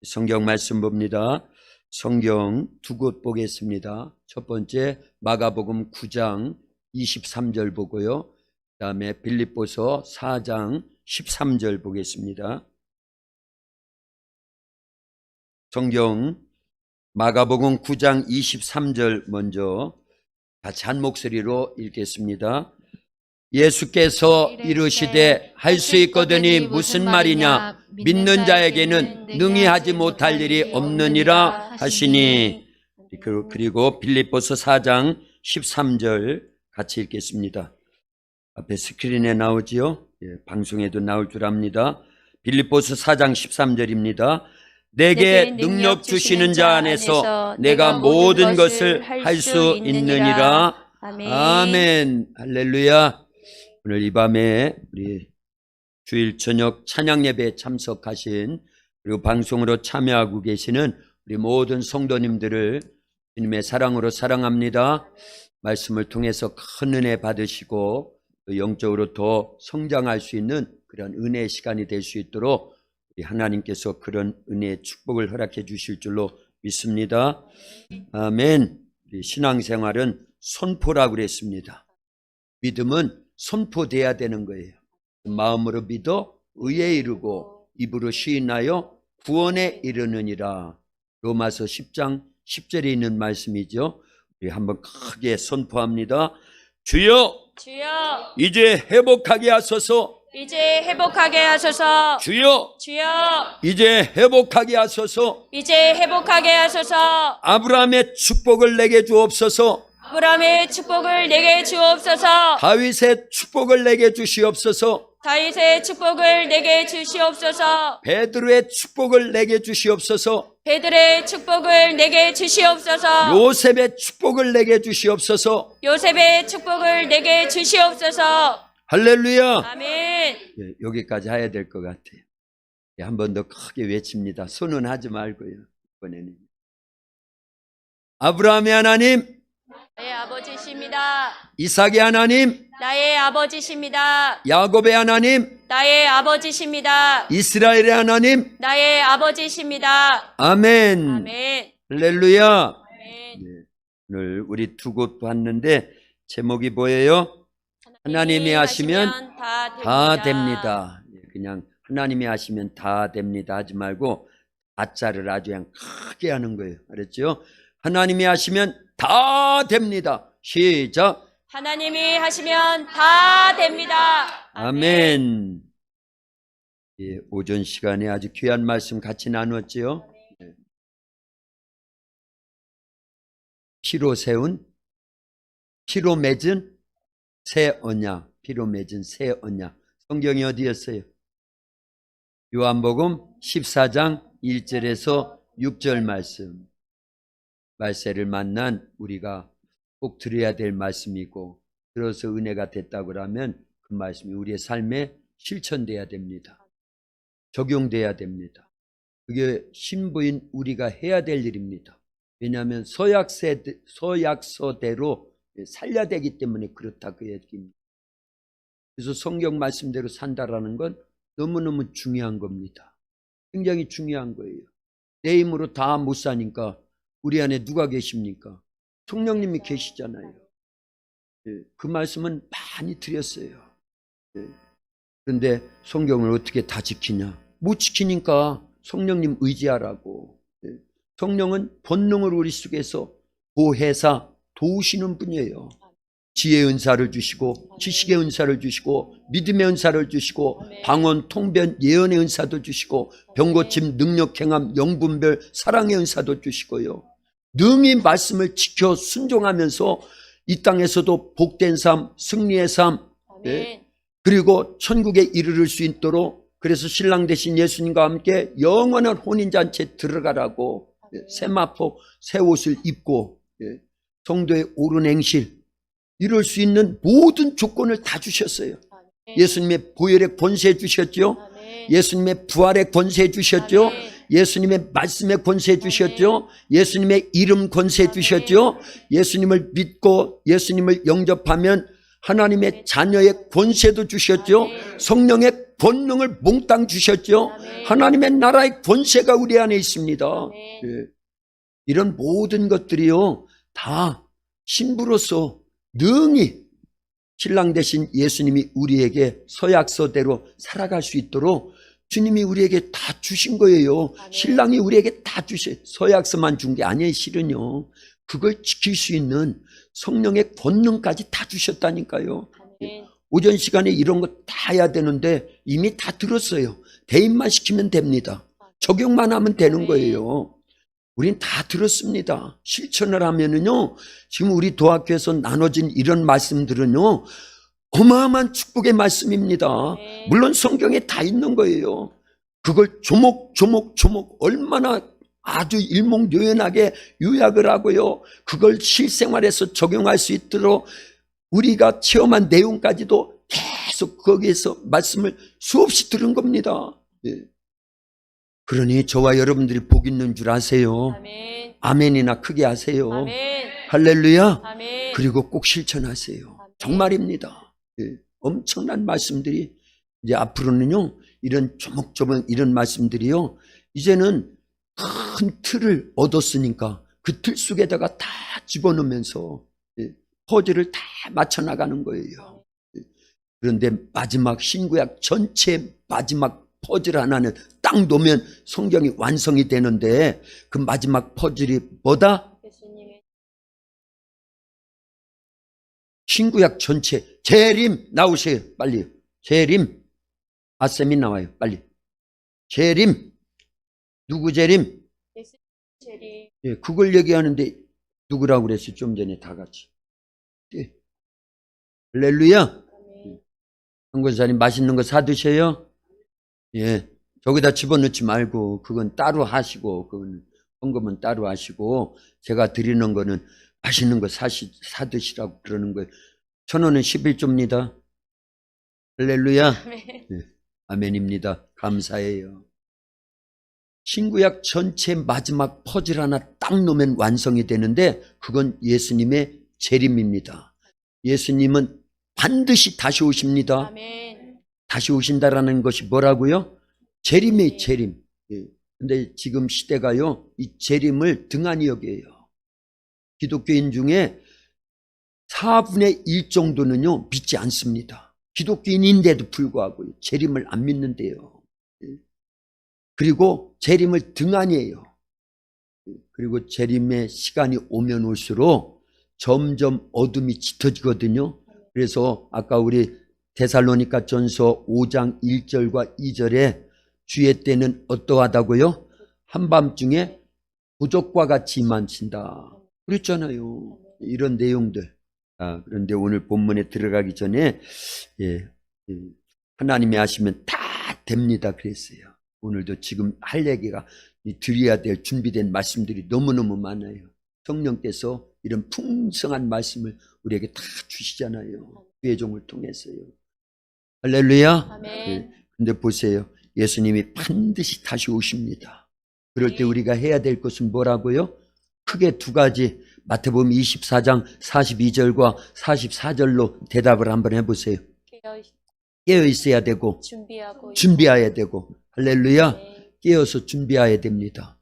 성경 말씀 봅니다. 성경 두 곳 보겠습니다. 첫 번째 마가복음 9장 23절 보고요. 그 다음에 빌립보서 4장 13절 보겠습니다. 성경 마가복음 9장 23절 먼저 같이 한 목소리로 읽겠습니다. 예수께서 이르시되 할 수 있거든이 무슨 말이냐, 믿는 자에게는 능히 하지 못할 일이 없느니라 하시니. 그리고 빌립보서 4장 13절 같이 읽겠습니다. 앞에 스크린에 나오지요? 방송에도 나올 줄 압니다. 빌립보서 4장 13절입니다. 내게 능력 주시는 자 안에서 내가 모든 것을 할 수 있느니라. 아멘. 할렐루야. 오늘 이 밤에 우리 주일 저녁 찬양 예배에 참석하신 그리고 방송으로 참여하고 계시는 우리 모든 성도님들을 주님의 사랑으로 사랑합니다. 말씀을 통해서 큰 은혜 받으시고 또 영적으로 더 성장할 수 있는 그런 은혜의 시간이 될 수 있도록 우리 하나님께서 그런 은혜의 축복을 허락해 주실 줄로 믿습니다. 아멘. 우리 신앙생활은 선포라고 그랬습니다. 믿음은 선포돼야 되는 거예요. 마음으로 믿어 의에 이르고 입으로 시인하여 구원에 이르느니라. 로마서 10장 10절에 있는 말씀이죠. 우리 한번 크게 선포합니다. 주여, 주여, 이제 회복하게 하소서. 이제 회복하게 하소서. 주여, 주여, 이제 회복하게 하소서. 이제 회복하게 하소서. 아브라함의 축복을 내게 주옵소서. 아브라함의 축복을 내게 주옵소서. 다윗의 축복을 내게 주시옵소서. 다윗의 축복을 내게 주시옵소서. 베드로의 축복을 내게 주시옵소서. 베드로의 축복을 내게 주시옵소서. 요셉의 축복을 내게 주시옵소서. 요셉의 축복을 내게 주시옵소서. 할렐루야. 아멘. 여기까지 해야 될 것 같아요. 한 번 더 크게 외칩니다. 손은 하지 말고요. 이번에는 아브라함의 하나님, 나의 아버지십니다. 이삭의 하나님, 나의 아버지십니다. 야곱의 하나님, 나의 아버지십니다. 이스라엘의 하나님, 나의 아버지십니다. 아멘. 아멘. 할렐루야. 아멘. 오늘 우리 두 곳 봤는데 제목이 뭐예요? 하나님이 하시면 다 됩니다. 그냥 하나님이 하시면 다 됩니다 하지 말고 다자를 아주 그냥 크게 하는 거예요. 알았죠? 하나님이 하시면 다 됩니다. 시작. 하나님이 하시면 다 됩니다. 아멘. 오전 시간에 아주 귀한 말씀 같이 나눴지요. 피로 세운, 피로 맺은 새 언약, 피로 맺은 새 언약. 성경이 어디였어요? 요한복음 14장 1절에서 6절 말씀. 말세를 만난 우리가 꼭 들어야 될 말씀이고, 들어서 은혜가 됐다고 하면 그 말씀이 우리의 삶에 실천돼야 됩니다. 적용돼야 됩니다. 그게 신부인 우리가 해야 될 일입니다. 왜냐하면 서약서대로 살려야 되기 때문에 그렇다 그 얘기입니다. 그래서 성경 말씀대로 산다라는 건 너무너무 중요한 겁니다. 굉장히 중요한 거예요. 내 힘으로 다 못 사니까 우리 안에 누가 계십니까? 성령님이 계시잖아요. 그 말씀은 많이 드렸어요. 그런데 성경을 어떻게 다 지키냐? 못 지키니까 성령님 의지하라고. 성령은 본능을 우리 속에서 보혜사 도우시는 분이에요. 지혜의 은사를 주시고 지식의 은사를 주시고 믿음의 은사를 주시고 방언, 통변, 예언의 은사도 주시고 병고침, 능력, 행함, 영분별, 사랑의 은사도 주시고요. 능히 말씀을 지켜 순종하면서 이 땅에서도 복된 삶, 승리의 삶, 그리고 천국에 이르를 수 있도록, 그래서 신랑 되신 예수님과 함께 영원한 혼인잔치에 들어가라고 세마포 새 옷을 입고 성도의 옳은 행실 이룰 수 있는 모든 조건을 다 주셨어요. 예수님의 보혈의 권세 주셨죠. 예수님의 부활의 권세 주셨죠. 예수님의 말씀의 권세 주셨죠. 예수님의 이름 권세 주셨죠. 예수님을 믿고 예수님을 영접하면 하나님의 자녀의 권세도 주셨죠. 성령의 권능을 몽땅 주셨죠. 아멘. 하나님의 나라의 권세가 우리 안에 있습니다. 아멘. 예. 이런 모든 것들이요 다 신부로서 능히 신랑 되신 예수님이 우리에게 서약서대로 살아갈 수 있도록 주님이 우리에게 다 주신 거예요. 아멘. 신랑이 우리에게 다 서약서만 준 게 아니에요. 실은요 그걸 지킬 수 있는 성령의 권능까지 다 주셨다니까요. 아멘. 오전 시간에 이런 거 다 해야 되는데 이미 다 들었어요. 대입만 시키면 됩니다. 적용만 하면 되는 거예요. 우린 다 들었습니다. 실천을 하면은요, 지금 우리 도학교에서 나눠진 이런 말씀들은요, 어마어마한 축복의 말씀입니다. 물론 성경에 다 있는 거예요. 그걸 조목조목 얼마나 아주 일목요연하게 요약을 하고요. 그걸 실생활에서 적용할 수 있도록 우리가 체험한 내용까지도 계속 거기에서 말씀을 수없이 들은 겁니다. 예. 그러니 저와 여러분들이 복 있는 줄 아세요. 아멘. 아멘이나 크게 하세요. 아멘. 할렐루야. 아멘. 그리고 꼭 실천하세요. 정말입니다. 예. 엄청난 말씀들이 이제 앞으로는요 이런 조목조목 이런 말씀들이요 이제는 큰 틀을 얻었으니까 그 틀 속에다가 다 집어넣으면서 예. 퍼즐을 다 맞춰 나가는 거예요. 예. 그런데 마지막 신구약 전체 마지막 퍼즐 하나는 딱 놓으면 성경이 완성이 되는데 그 마지막 퍼즐이 뭐다? 예수님의 신구약 전체 재림 나오세요 빨리. 재림 아셈이 나와요 빨리. 재림 누구 재림? 예수 재림. 예, 그걸 얘기하는데 누구라고 그랬어요 좀 전에 다 같이. 예. 할렐루야. 아멘. 한권사님 맛있는 거 사드셔요? 예, 저기다 집어넣지 말고 그건 따로 하시고 그건 헌금은 따로 하시고 제가 드리는 거는 맛있는 거 사드시라고 그러는 거예요. 1,000원은 11조입니다. 할렐루야. 아멘. 예, 아멘입니다. 감사해요. 신구약 전체 마지막 퍼즐 하나 딱 놓으면 완성이 되는데 그건 예수님의 재림입니다. 예수님은 반드시 다시 오십니다. 아멘. 다시 오신다라는 것이 뭐라고요? 재림이에요, 재림. 예. 근데 지금 시대가요, 이 재림을 등한히 여겨요. 기독교인 중에 4분의 1 정도는요, 믿지 않습니다. 기독교인인데도 불구하고 재림을 안 믿는데요. 예. 그리고 재림을 등한히 해요. 예. 그리고 재림의 시간이 오면 올수록 점점 어둠이 짙어지거든요. 그래서 아까 우리 데살로니가 전서 5장 1절과 2절에 주의 때는 어떠하다고요? 한밤중에 부족과 같이 임한친다. 그랬잖아요. 이런 내용들. 그런데 오늘 본문에 들어가기 전에 하나님이 하시면 다 됩니다 그랬어요. 오늘도 지금 할 얘기가 드려야 될 준비된 말씀들이 너무너무 많아요. 성령께서 이런 풍성한 말씀을 우리에게 다 주시잖아요. 주의 종을 통해서요. 할렐루야. 아멘. 근데 보세요. 예수님이 반드시 다시 오십니다. 그럴 때 우리가 해야 될 것은 뭐라고요? 크게 두 가지. 마태복음 24장 42절과 44절로 대답을 한번 해보세요. 깨어 있어야 되고 준비해야 되고. 할렐루야. 네. 깨어서 준비해야 됩니다.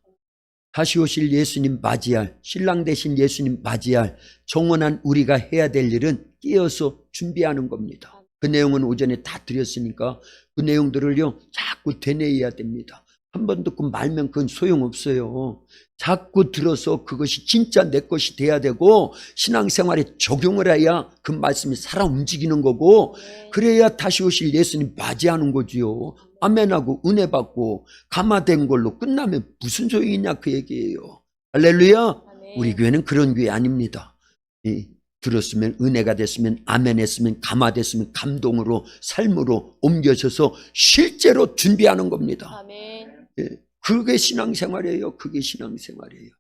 다시 오실 예수님 맞이할, 신랑 되신 예수님 맞이할 정원한 우리가 해야 될 일은 깨어서 준비하는 겁니다. 그 내용은 오전에 다 드렸으니까 그 내용들을요 자꾸 되뇌어야 됩니다. 한 번 듣고 말면 그건 소용없어요. 자꾸 들어서 그것이 진짜 내 것이 돼야 되고 신앙생활에 적용을 해야 그 말씀이 살아 움직이는 거고 그래야 다시 오실 예수님 맞이하는 거지요. 아멘하고 은혜 받고 감화된 걸로 끝나면 무슨 소용이냐 그 얘기예요. 할렐루야. 아멘. 우리 교회는 그런 교회 아닙니다. 들었으면 은혜가 됐으면 아멘했으면 감화됐으면 감동으로 삶으로 옮겨져서 실제로 준비하는 겁니다. 아멘. 그게 신앙생활이에요. 그게 신앙생활이에요.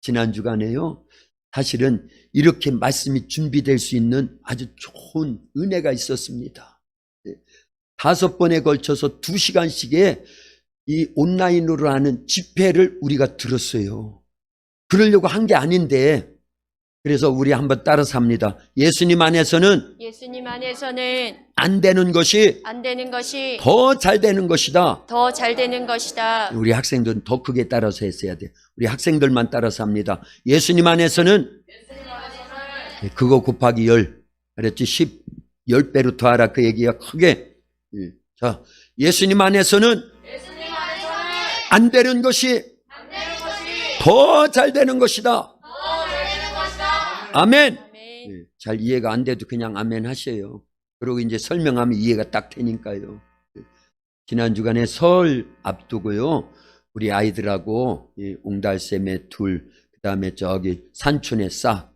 지난 주간에요. 사실은 이렇게 말씀이 준비될 수 있는 아주 좋은 은혜가 있었습니다. 5번에 걸쳐서 2시간씩의 이 온라인으로 하는 집회를 우리가 들었어요. 그러려고 한 게 아닌데 그래서 우리 한번 따라서 합니다. 예수님 안에서는 예수님 안에서는 안 되는 것이 안 되는 것이 더 잘 되는 것이다. 더 잘 되는 것이다. 우리 학생들은 더 크게 따라서 했어야 돼. 우리 학생들만 따라서 합니다. 예수님 안에서는 그거 곱하기 10. 그랬지? 10배로 더하라. 그 얘기가 크게. 자, 예수님 안에서는 안 되는 것이 더 잘 되는 것이다. 아멘. 아멘. 잘 이해가 안 돼도 그냥 아멘 하셔요. 그리고 이제 설명하면 이해가 딱 되니까요. 지난 주간에 설 앞두고요. 우리 아이들하고 옹달샘에 둘, 그다음에 저기 산촌에 싹.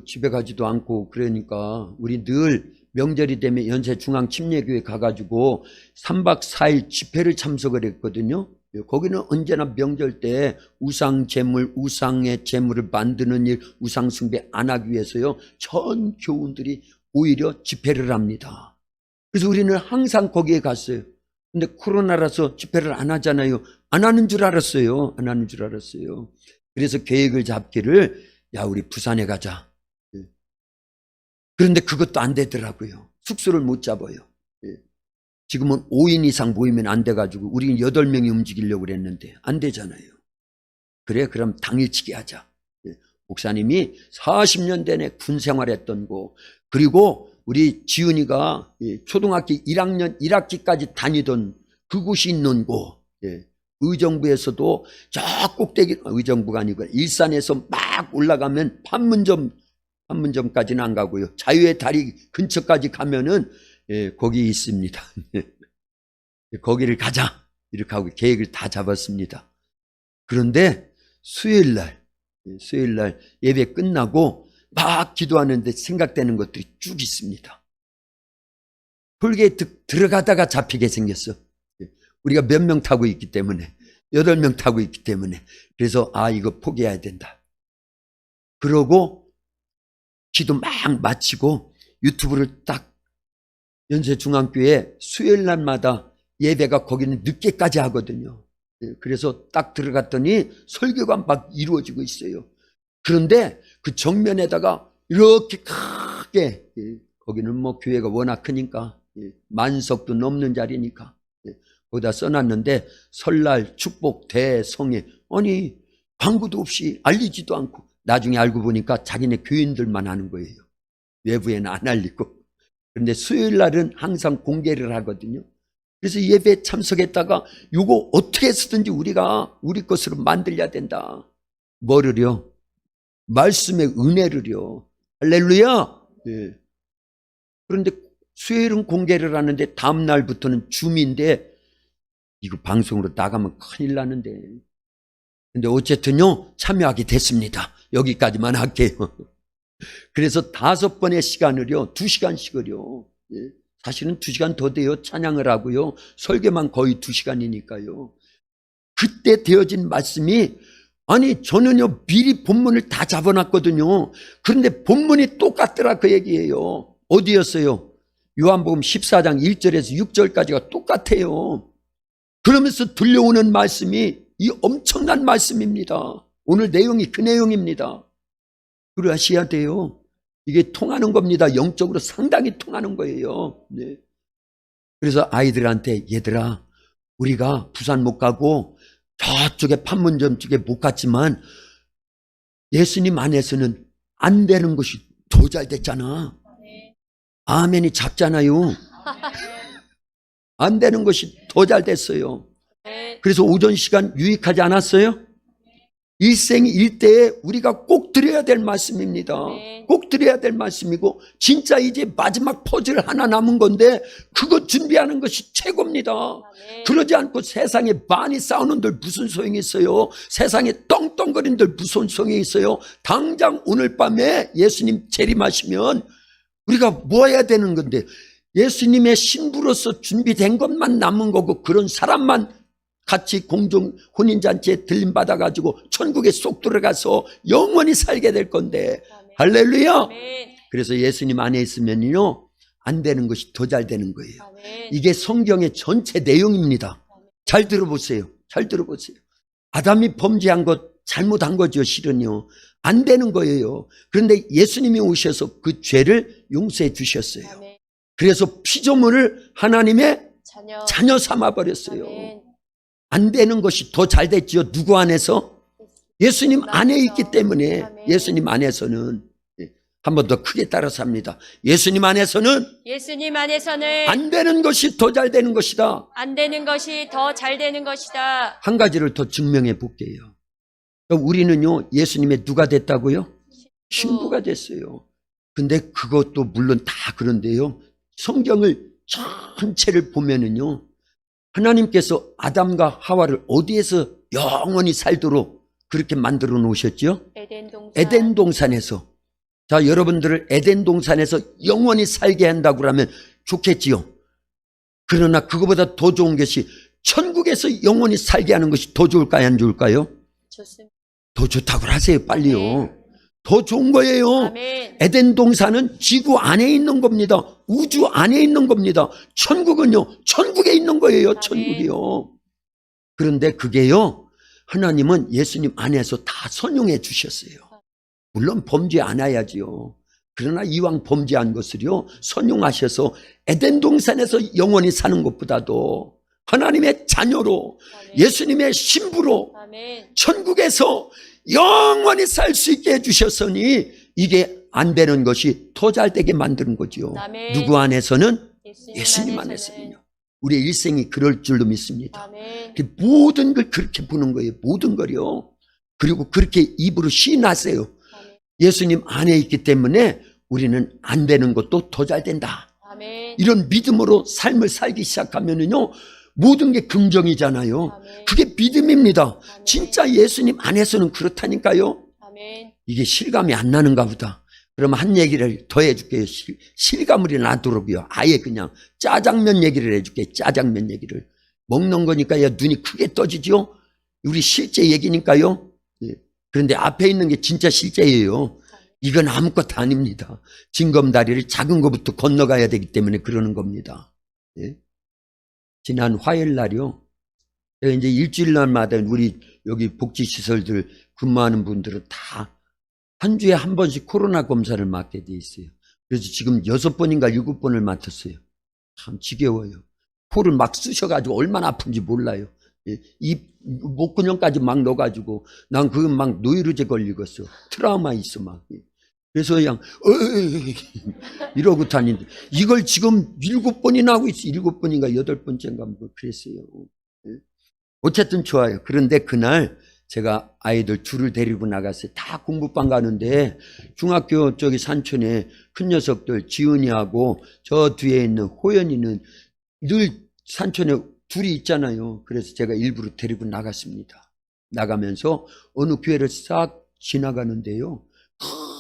집에 가지도 않고 그러니까 우리 늘 명절이 되면 연세중앙침례교회 가가지고 3박 4일 집회를 참석을 했거든요. 거기는 언제나 명절 때 우상 제물, 우상의 제물을 만드는 일, 우상 숭배 안 하기 위해서요. 전 교우들이 오히려 집회를 합니다. 그래서 우리는 항상 거기에 갔어요. 근데 코로나라서 집회를 안 하잖아요. 안 하는 줄 알았어요. 안 하는 줄 알았어요. 그래서 계획을 잡기를 야 우리 부산에 가자. 그런데 그것도 안 되더라고요. 숙소를 못 잡아요. 지금은 5인 이상 모이면 안 돼가지고 우리는 8명이 움직이려고 그랬는데 안 되잖아요. 그래 그럼 당일치기 하자. 목사님이 40년 내내 군 생활했던 곳, 그리고 우리 지은이가 초등학교 1학년 1학기까지 다니던 그곳이 있는 곳, 의정부에서도 저 꼭대기, 의정부가 아니고 일산에서 막 올라가면 판문점까지는 안 가고요. 자유의 다리 근처까지 가면은 거기 있습니다. 거기를 가자 이렇게 하고 계획을 다 잡았습니다. 그런데 수요일날 예배 끝나고 막 기도하는데 생각되는 것들이 쭉 있습니다. 톨게이트 들어가다가 잡히게 생겼어. 우리가 몇 명 타고 있기 때문에 8명 타고 있기 때문에 그래서 이거 포기해야 된다. 그러고 기도 막 마치고 유튜브를 딱 연세중앙교회 수요일 날마다 예배가 거기는 늦게까지 하거든요. 그래서 딱 들어갔더니 설교가 막 이루어지고 있어요. 그런데 그 정면에다가 이렇게 크게 거기는 뭐 교회가 워낙 크니까 만석도 넘는 자리니까 거기다 써놨는데 설날 축복 대성회, 아니 광고도 없이 알리지도 않고 나중에 알고 보니까 자기네 교인들만 하는 거예요. 외부에는 안 알리고. 그런데 수요일 날은 항상 공개를 하거든요. 그래서 예배에 참석했다가 이거 어떻게 해서든지 우리가 우리 것으로 만들어야 된다. 뭐를요? 말씀의 은혜를요. 할렐루야. 그런데 수요일은 공개를 하는데 다음 날부터는 줌인데 이거 방송으로 나가면 큰일 나는데. 근데 어쨌든요 참여하게 됐습니다. 여기까지만 할게요. 그래서 5번의 시간을요 2시간씩을요 사실은 2시간 더 돼요. 찬양을 하고요 설교만 거의 2시간이니까요 그때 되어진 말씀이, 아니 저는요 미리 본문을 다 잡아놨거든요. 그런데 본문이 똑같더라 그 얘기예요. 어디였어요? 요한복음 14장 1절에서 6절까지가 똑같아요. 그러면서 들려오는 말씀이 이 엄청난 말씀입니다. 오늘 내용이 그 내용입니다. 그러셔야 돼요. 이게 통하는 겁니다. 영적으로 상당히 통하는 거예요. 그래서 아이들한테 얘들아 우리가 부산 못 가고 저쪽에 판문점 쪽에 못 갔지만 예수님 안에서는 안 되는 것이 더 잘 됐잖아. 아멘이 작잖아요. 안 되는 것이 더 잘 됐어요. 그래서 오전 시간 유익하지 않았어요? 일생일대에 우리가 꼭 드려야 될 말씀입니다. 꼭 드려야 될 말씀이고 진짜 이제 마지막 퍼즐 하나 남은 건데 그거 준비하는 것이 최고입니다. 그러지 않고 세상에 많이 싸우는들 무슨 소용이 있어요? 세상에 떵떵거린들 무슨 소용이 있어요? 당장 오늘 밤에 예수님 재림하시면 우리가 뭐 해야 되는 건데 예수님의 신부로서 준비된 것만 남은 거고 그런 사람만 같이 공중 혼인잔치에 들림받아가지고 천국에 쏙 들어가서 영원히 살게 될 건데. 아멘. 할렐루야. 아멘. 그래서 예수님 안에 있으면요 안 되는 것이 더 잘 되는 거예요. 아멘. 이게 성경의 전체 내용입니다. 잘 들어보세요. 잘 들어보세요. 아담이 범죄한 것 잘못한 거죠. 실은요 안 되는 거예요. 그런데 예수님이 오셔서 그 죄를 용서해 주셨어요. 아멘. 그래서 피조물을 하나님의 자녀. 자녀 삼아 버렸어요. 아멘. 안 되는 것이 더 잘 됐지요. 누구 안에서? 예수님 안에 있기 때문에. 아멘. 예수님 안에서는 한 번 더 크게 따라서 합니다. 예수님 안에서는 예수님 안에서는 안 되는 것이 더 잘 되는 것이다. 안 되는 것이 더 잘 되는 것이다. 한 가지를 더 증명해 볼게요. 우리는요, 예수님의 누가 됐다고요? 신부가 됐어요. 근데 그것도 물론 다 그런데요, 성경을 전체를 보면은요, 하나님께서 아담과 하와를 어디에서 영원히 살도록 그렇게 만들어 놓으셨죠? 에덴 동산. 에덴 동산에서. 자, 여러분들을 에덴 동산에서 영원히 살게 한다고 하면 좋겠지요. 그러나 그거보다 더 좋은 것이 천국에서 영원히 살게 하는 것이 더 좋을까요? 안 좋을까요? 좋습니다. 더 좋다고 하세요, 빨리요. 아멘. 더 좋은 거예요. 아멘. 에덴 동산은 지구 안에 있는 겁니다. 우주 안에 있는 겁니다. 천국은요, 천국에 있는 거예요, 아멘. 천국이요. 그런데 그게요, 하나님은 예수님 안에서 다 선용해 주셨어요. 물론 범죄 안 해야지요. 그러나 이왕 범죄한 것을요, 선용하셔서 에덴 동산에서 영원히 사는 것보다도 하나님의 자녀로, 아멘. 예수님의 신부로 아멘. 천국에서 영원히 살 수 있게 해주셨으니 이게 안 되는 것이 더 잘 되게 만드는 거죠. 아멘. 누구 안에서는? 예수님, 예수님 안에서는. 안에서는요. 우리의 일생이 그럴 줄로 믿습니다. 아멘. 그 모든 걸 그렇게 보는 거예요. 모든 걸요. 그리고 그렇게 입으로 시인하세요. 아멘. 예수님 안에 있기 때문에 우리는 안 되는 것도 더 잘 된다. 아멘. 이런 믿음으로 삶을 살기 시작하면은요, 모든 게 긍정이잖아요. 아멘. 그게 믿음입니다. 아멘. 진짜 예수님 안에서는 그렇다니까요. 아멘. 이게 실감이 안 나는가 보다. 그러면 한 얘기를 더 해줄게요. 실감이 나도록요. 아예 그냥 짜장면 얘기를 해줄게요. 짜장면 얘기를. 먹는 거니까 야, 눈이 크게 떠지죠. 우리 실제 얘기니까요. 예. 그런데 앞에 있는 게 진짜 실제예요. 이건 아무것도 아닙니다. 징검다리를 작은 것부터 건너가야 되기 때문에 그러는 겁니다. 예. 지난 화요일 날이요. 제가 이제 일주일날마다 우리 여기 복지시설들 근무하는 분들은 다 한 주에 한 번씩 코로나 검사를 맡게 돼 있어요. 그래서 지금 6번인가 7번을 맡았어요. 참 지겨워요. 코를 막 쑤셔가지고 얼마나 아픈지 몰라요. 예. 입 목근형까지 막 넣어가지고 난 그건 막 노이로제 걸리겠어. 트라우마 있어 막. 예. 그래서 그냥 이러고 다니는데 이걸 지금 7번이나 하고 있어. 7번인가 8번째인가 뭐 그랬어요. 예. 어쨌든 좋아요. 그런데 그날 제가 아이들 둘을 데리고 나갔어요. 다 공부방 가는데 중학교 저기 산촌에 큰 녀석들 지은이하고 저 뒤에 있는 호연이는 늘 산촌에 둘이 있잖아요. 그래서 제가 일부러 데리고 나갔습니다. 나가면서 어느 교회를 싹 지나가는데요,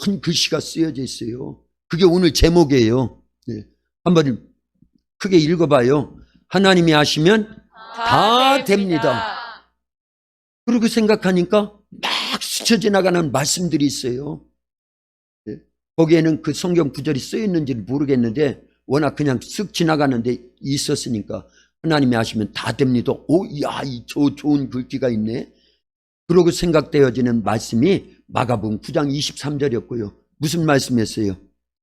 큰 글씨가 쓰여져 있어요. 그게 오늘 제목이에요. 네. 한번 크게 읽어봐요. 하나님이 하시면 다 됩니다. 그리고 생각하니까 막 스쳐 지나가는 말씀들이 있어요. 네. 거기에는 그 성경 구절이 쓰여 있는지는 모르겠는데 워낙 그냥 쓱 지나가는데 있었으니까 하나님이 하시면 다 됩니다. 오, 야, 저 좋은 글귀가 있네. 그러고 생각되어지는 말씀이 마가복음 9장 23절이었고요. 무슨 말씀이었어요?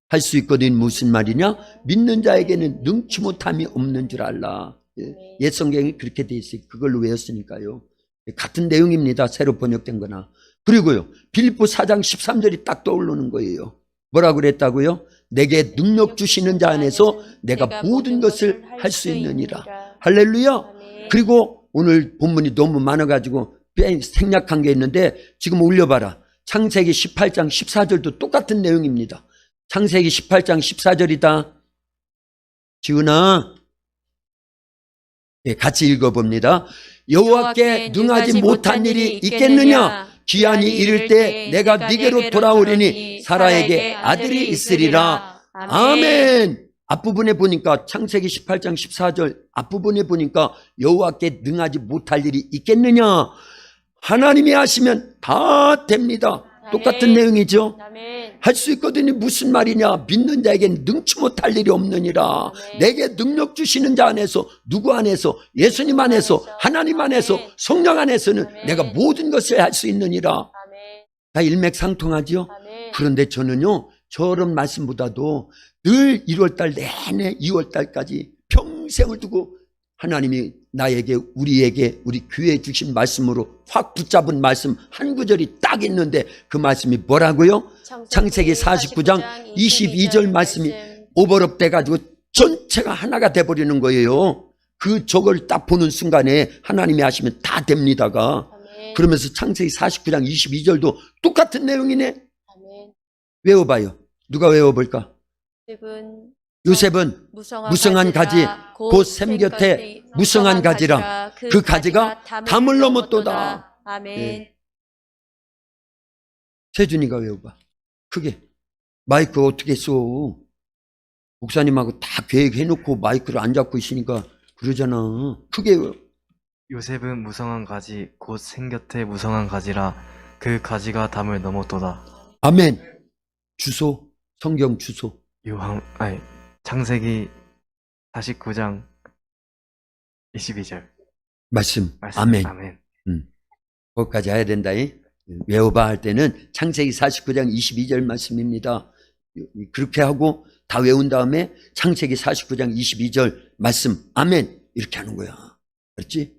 할 수 있거든. 무슨 말이냐? 믿는 자에게는 능치 못함이 없는 줄 알라. 옛 성경이 그렇게 돼 있어요. 그걸로 외웠으니까요. 같은 내용입니다. 새로 번역된 거나. 그리고요, 빌립보 4장 13절이 딱 떠오르는 거예요. 뭐라고 그랬다고요? 내게 능력 주시는 자 안에서 내가 모든 것을 할 수 있느니라. 할렐루야. 아멘. 그리고 오늘 본문이 너무 많아가지고 생략한 게 있는데 지금 올려봐라. 창세기 18장 14절도 똑같은 내용입니다. 창세기 18장 14절이다. 지훈아, 예, 같이 읽어봅니다. 여호와께 능하지 못한 일이 있겠느냐? 기한이 이를 때 내가 네게로 돌아오리니 사라에게 아들이 있으리라. 아멘. 앞부분에 보니까 창세기 18장 14절 앞부분에 보니까 여호와께 능하지 못할 일이 있겠느냐? 하나님이 하시면 다 됩니다. 똑같은 내용이죠. 아멘. 할 수 있거든요. 무슨 말이냐? 믿는 자에게는 능치 못할 일이 없느니라. 아멘. 내게 능력 주시는 자 안에서, 누구 안에서? 예수님 안에서, 하나님 안에서, 아멘. 성령 안에서는 아멘. 내가 모든 것을 할 수 있느니라. 아멘. 다 일맥상통하죠. 아멘. 그런데 저는요, 저런 말씀보다도 늘 1월달 내내 2월달까지 평생을 두고 하나님이 나에게, 우리에게, 우리 교회에 주신 말씀으로 확 붙잡은 말씀 한 구절이 딱 있는데 그 말씀이 뭐라고요? 창세기 49장 22절 말씀이 오버랩 돼가지고 전체가 하나가 돼버리는 거예요. 그 저걸 딱 보는 순간에 하나님이 하시면 다 됩니다가. 아멘. 그러면서 창세기 49장 22절도 똑같은 내용이네. 아멘. 외워봐요. 누가 외워볼까? 요셉은 요셉은 무성한 가지 곧 샘 곁에 무성한 가지라 그 가지가 담을 넘었도다. 아멘. 예. 세준이가 외워봐. 크게. 마이크 어떻게 써? 목사님하고 다 계획해놓고 마이크를 안 잡고 있으니까 그러잖아. 크게 외워. 요셉은 무성한 가지 곧 생곁에 무성한 가지라 그 가지가 담을 넘었도다. 아멘. 주소, 성경 주소. 창세기 49장 22절 말씀. 말씀. 아멘. 아멘. 거기까지 해야 된다. 외워봐 할 때는 창세기 49장 22절 말씀입니다. 그렇게 하고 다 외운 다음에 창세기 49장 22절 말씀. 아멘. 이렇게 하는 거야. 그렇지?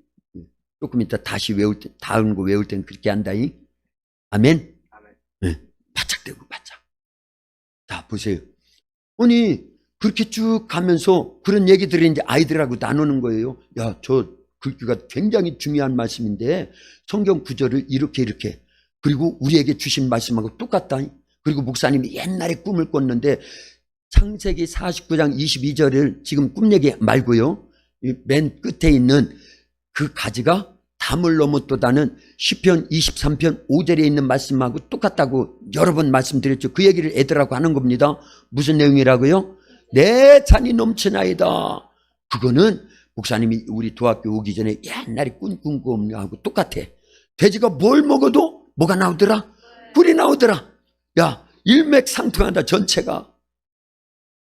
조금 이따 다시 외울 때, 다음 거 외울 때는 그렇게 한다. 아멘. 아멘. 네. 바짝 대고 바짝. 자, 보세요. 아니, 그렇게 쭉 가면서 그런 얘기들을 이제 아이들하고 나누는 거예요. 야, 저 글귀가 굉장히 중요한 말씀인데 성경 구절을 이렇게 그리고 우리에게 주신 말씀하고 똑같다. 그리고 목사님이 옛날에 꿈을 꿨는데 창세기 49장 22절을 지금 꿈 얘기 말고요. 맨 끝에 있는 그 가지가 담을 넘었도다는 시편 23편 5절에 있는 말씀하고 똑같다고 여러 번 말씀드렸죠. 그 얘기를 애들하고 하는 겁니다. 무슨 내용이라고요? 내 잔이 넘치나이다. 그거는 목사님이 우리 도학교 오기 전에 옛날에 꿈하고 똑같아. 돼지가 뭘 먹어도 뭐가 나오더라? 꿀이 나오더라. 야, 일맥상통한다 전체가.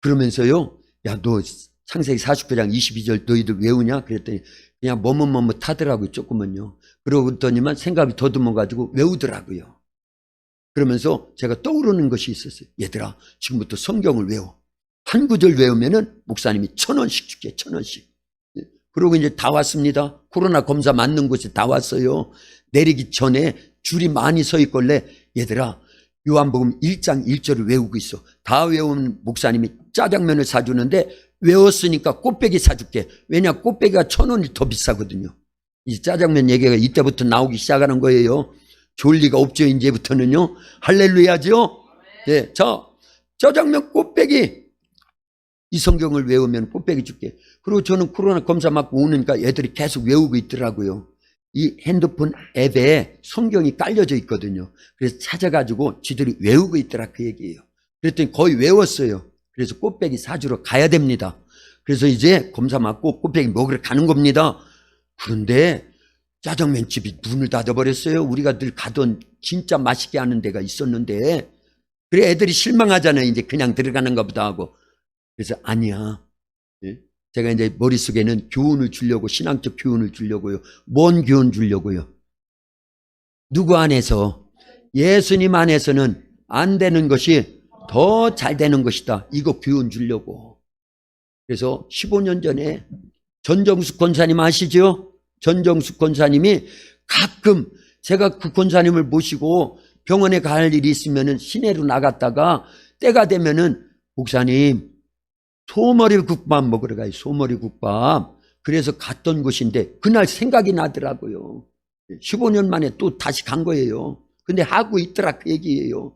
그러면서요, 야, 너 창세기 49장 22절 너희들 외우냐? 그랬더니 그냥 뭐뭇 하더라고요. 조금은요. 그러더니만 생각이 더듬어가지고 외우더라고요. 그러면서 제가 떠오르는 것이 있었어요. 얘들아, 지금부터 성경을 외워. 한 구절 외우면은 목사님이 1,000원씩 줄게. 1,000원씩. 그러고 이제 다 왔습니다. 코로나 검사 맞는 곳에 다 왔어요. 내리기 전에 줄이 많이 서 있길래 얘들아, 요한복음 1장 1절을 외우고 있어. 다 외운 목사님이 짜장면을 사주는데 외웠으니까 꽃배기 사줄게. 왜냐, 꽃배기가 1,000원이 더 비싸거든요. 이 짜장면 얘기가 이때부터 나오기 시작하는 거예요. 좋을 리가 없죠. 이제부터는요. 할렐루야죠. 네, 자, 짜장면 꽃배기. 이 성경을 외우면 꽃배기 줄게. 그리고 저는 코로나 검사 맞고 오니까 애들이 계속 외우고 있더라고요. 이 핸드폰 앱에 성경이 깔려져 있거든요. 그래서 찾아가지고 지들이 외우고 있더라 그 얘기예요. 그랬더니 거의 외웠어요. 그래서 꽃배기 사주러 가야 됩니다. 그래서 이제 검사 맞고 꽃배기 먹으러 가는 겁니다. 그런데 짜장면집이 문을 닫아버렸어요. 우리가 늘 가던 진짜 맛있게 하는 데가 있었는데, 그래 애들이 실망하잖아요. 이제 그냥 들어가는 것보다 하고. 그래서 아니야. 제가 이제 머릿속에는 교훈을 주려고, 신앙적 교훈을 주려고요. 뭔 교훈 주려고요? 누구 안에서? 예수님 안에서는 안 되는 것이 더 잘 되는 것이다. 이거 교훈 주려고. 그래서 15년 전에 전정숙 권사님 아시죠? 전정숙 권사님이 가끔 제가 그 권사님을 모시고 병원에 갈 일이 있으면은 시내로 나갔다가 때가 되면은 목사님, 소머리 국밥 먹으러 가요. 소머리 국밥. 그래서 갔던 곳인데 그날 생각이 나더라고요. 15년 만에 또 다시 간 거예요. 근데 하고 있더라 그 얘기예요.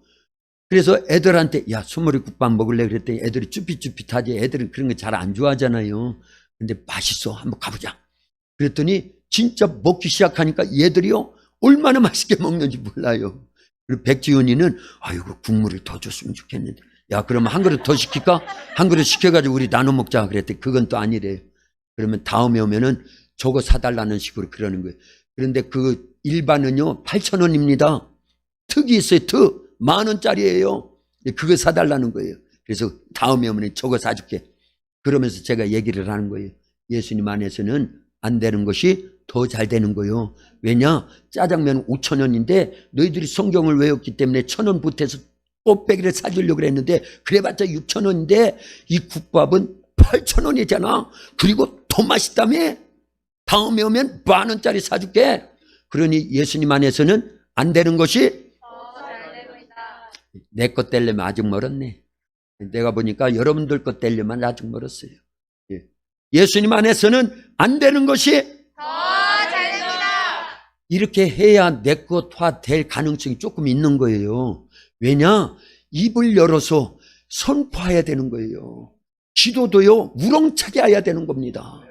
그래서 애들한테 야, 소머리 국밥 먹을래? 그랬더니 애들이 쭈삣쭈삣하지. 애들은 그런 거 잘 안 좋아하잖아요. 근데 맛있어. 한번 가보자. 그랬더니 진짜 먹기 시작하니까 얘들이요, 얼마나 맛있게 먹는지 몰라요. 그리고 백지훈이는 아이고 국물을 더 줬으면 좋겠는데, 야 그러면 한 그릇 더 시킬까? 한 그릇 시켜가지고 우리 나눠 먹자 그랬더니 그건 또 아니래요. 그러면 다음에 오면은 저거 사달라는 식으로 그러는 거예요. 그런데 그 일반은요 8,000원입니다. 특이 있어요. 특 10,000원짜리예요. 그거 사달라는 거예요. 그래서 다음에 오면 저거 사줄게. 그러면서 제가 얘기를 하는 거예요. 예수님 안에서는 안 되는 것이 더 잘 되는 거예요. 왜냐? 짜장면 5,000원인데 너희들이 성경을 외웠기 때문에 1,000원 보태서 꽃배기를 사주려고 그랬는데 그래봤자 6,000원인데 이 국밥은 8,000원이잖아. 그리고 더 맛있다며? 다음에 오면 10,000원짜리 사줄게. 그러니 예수님 안에서는 안 되는 것이 내 것 떼려면 아직 멀었네. 내가 보니까 여러분들 것 떼려면 아직 멀었어요. 예. 예수님 안에서는 안 되는 것이 이렇게 해야 내 것화 될 가능성이 조금 있는 거예요. 왜냐? 입을 열어서 선포해야 되는 거예요. 기도도요, 우렁차게 해야 되는 겁니다.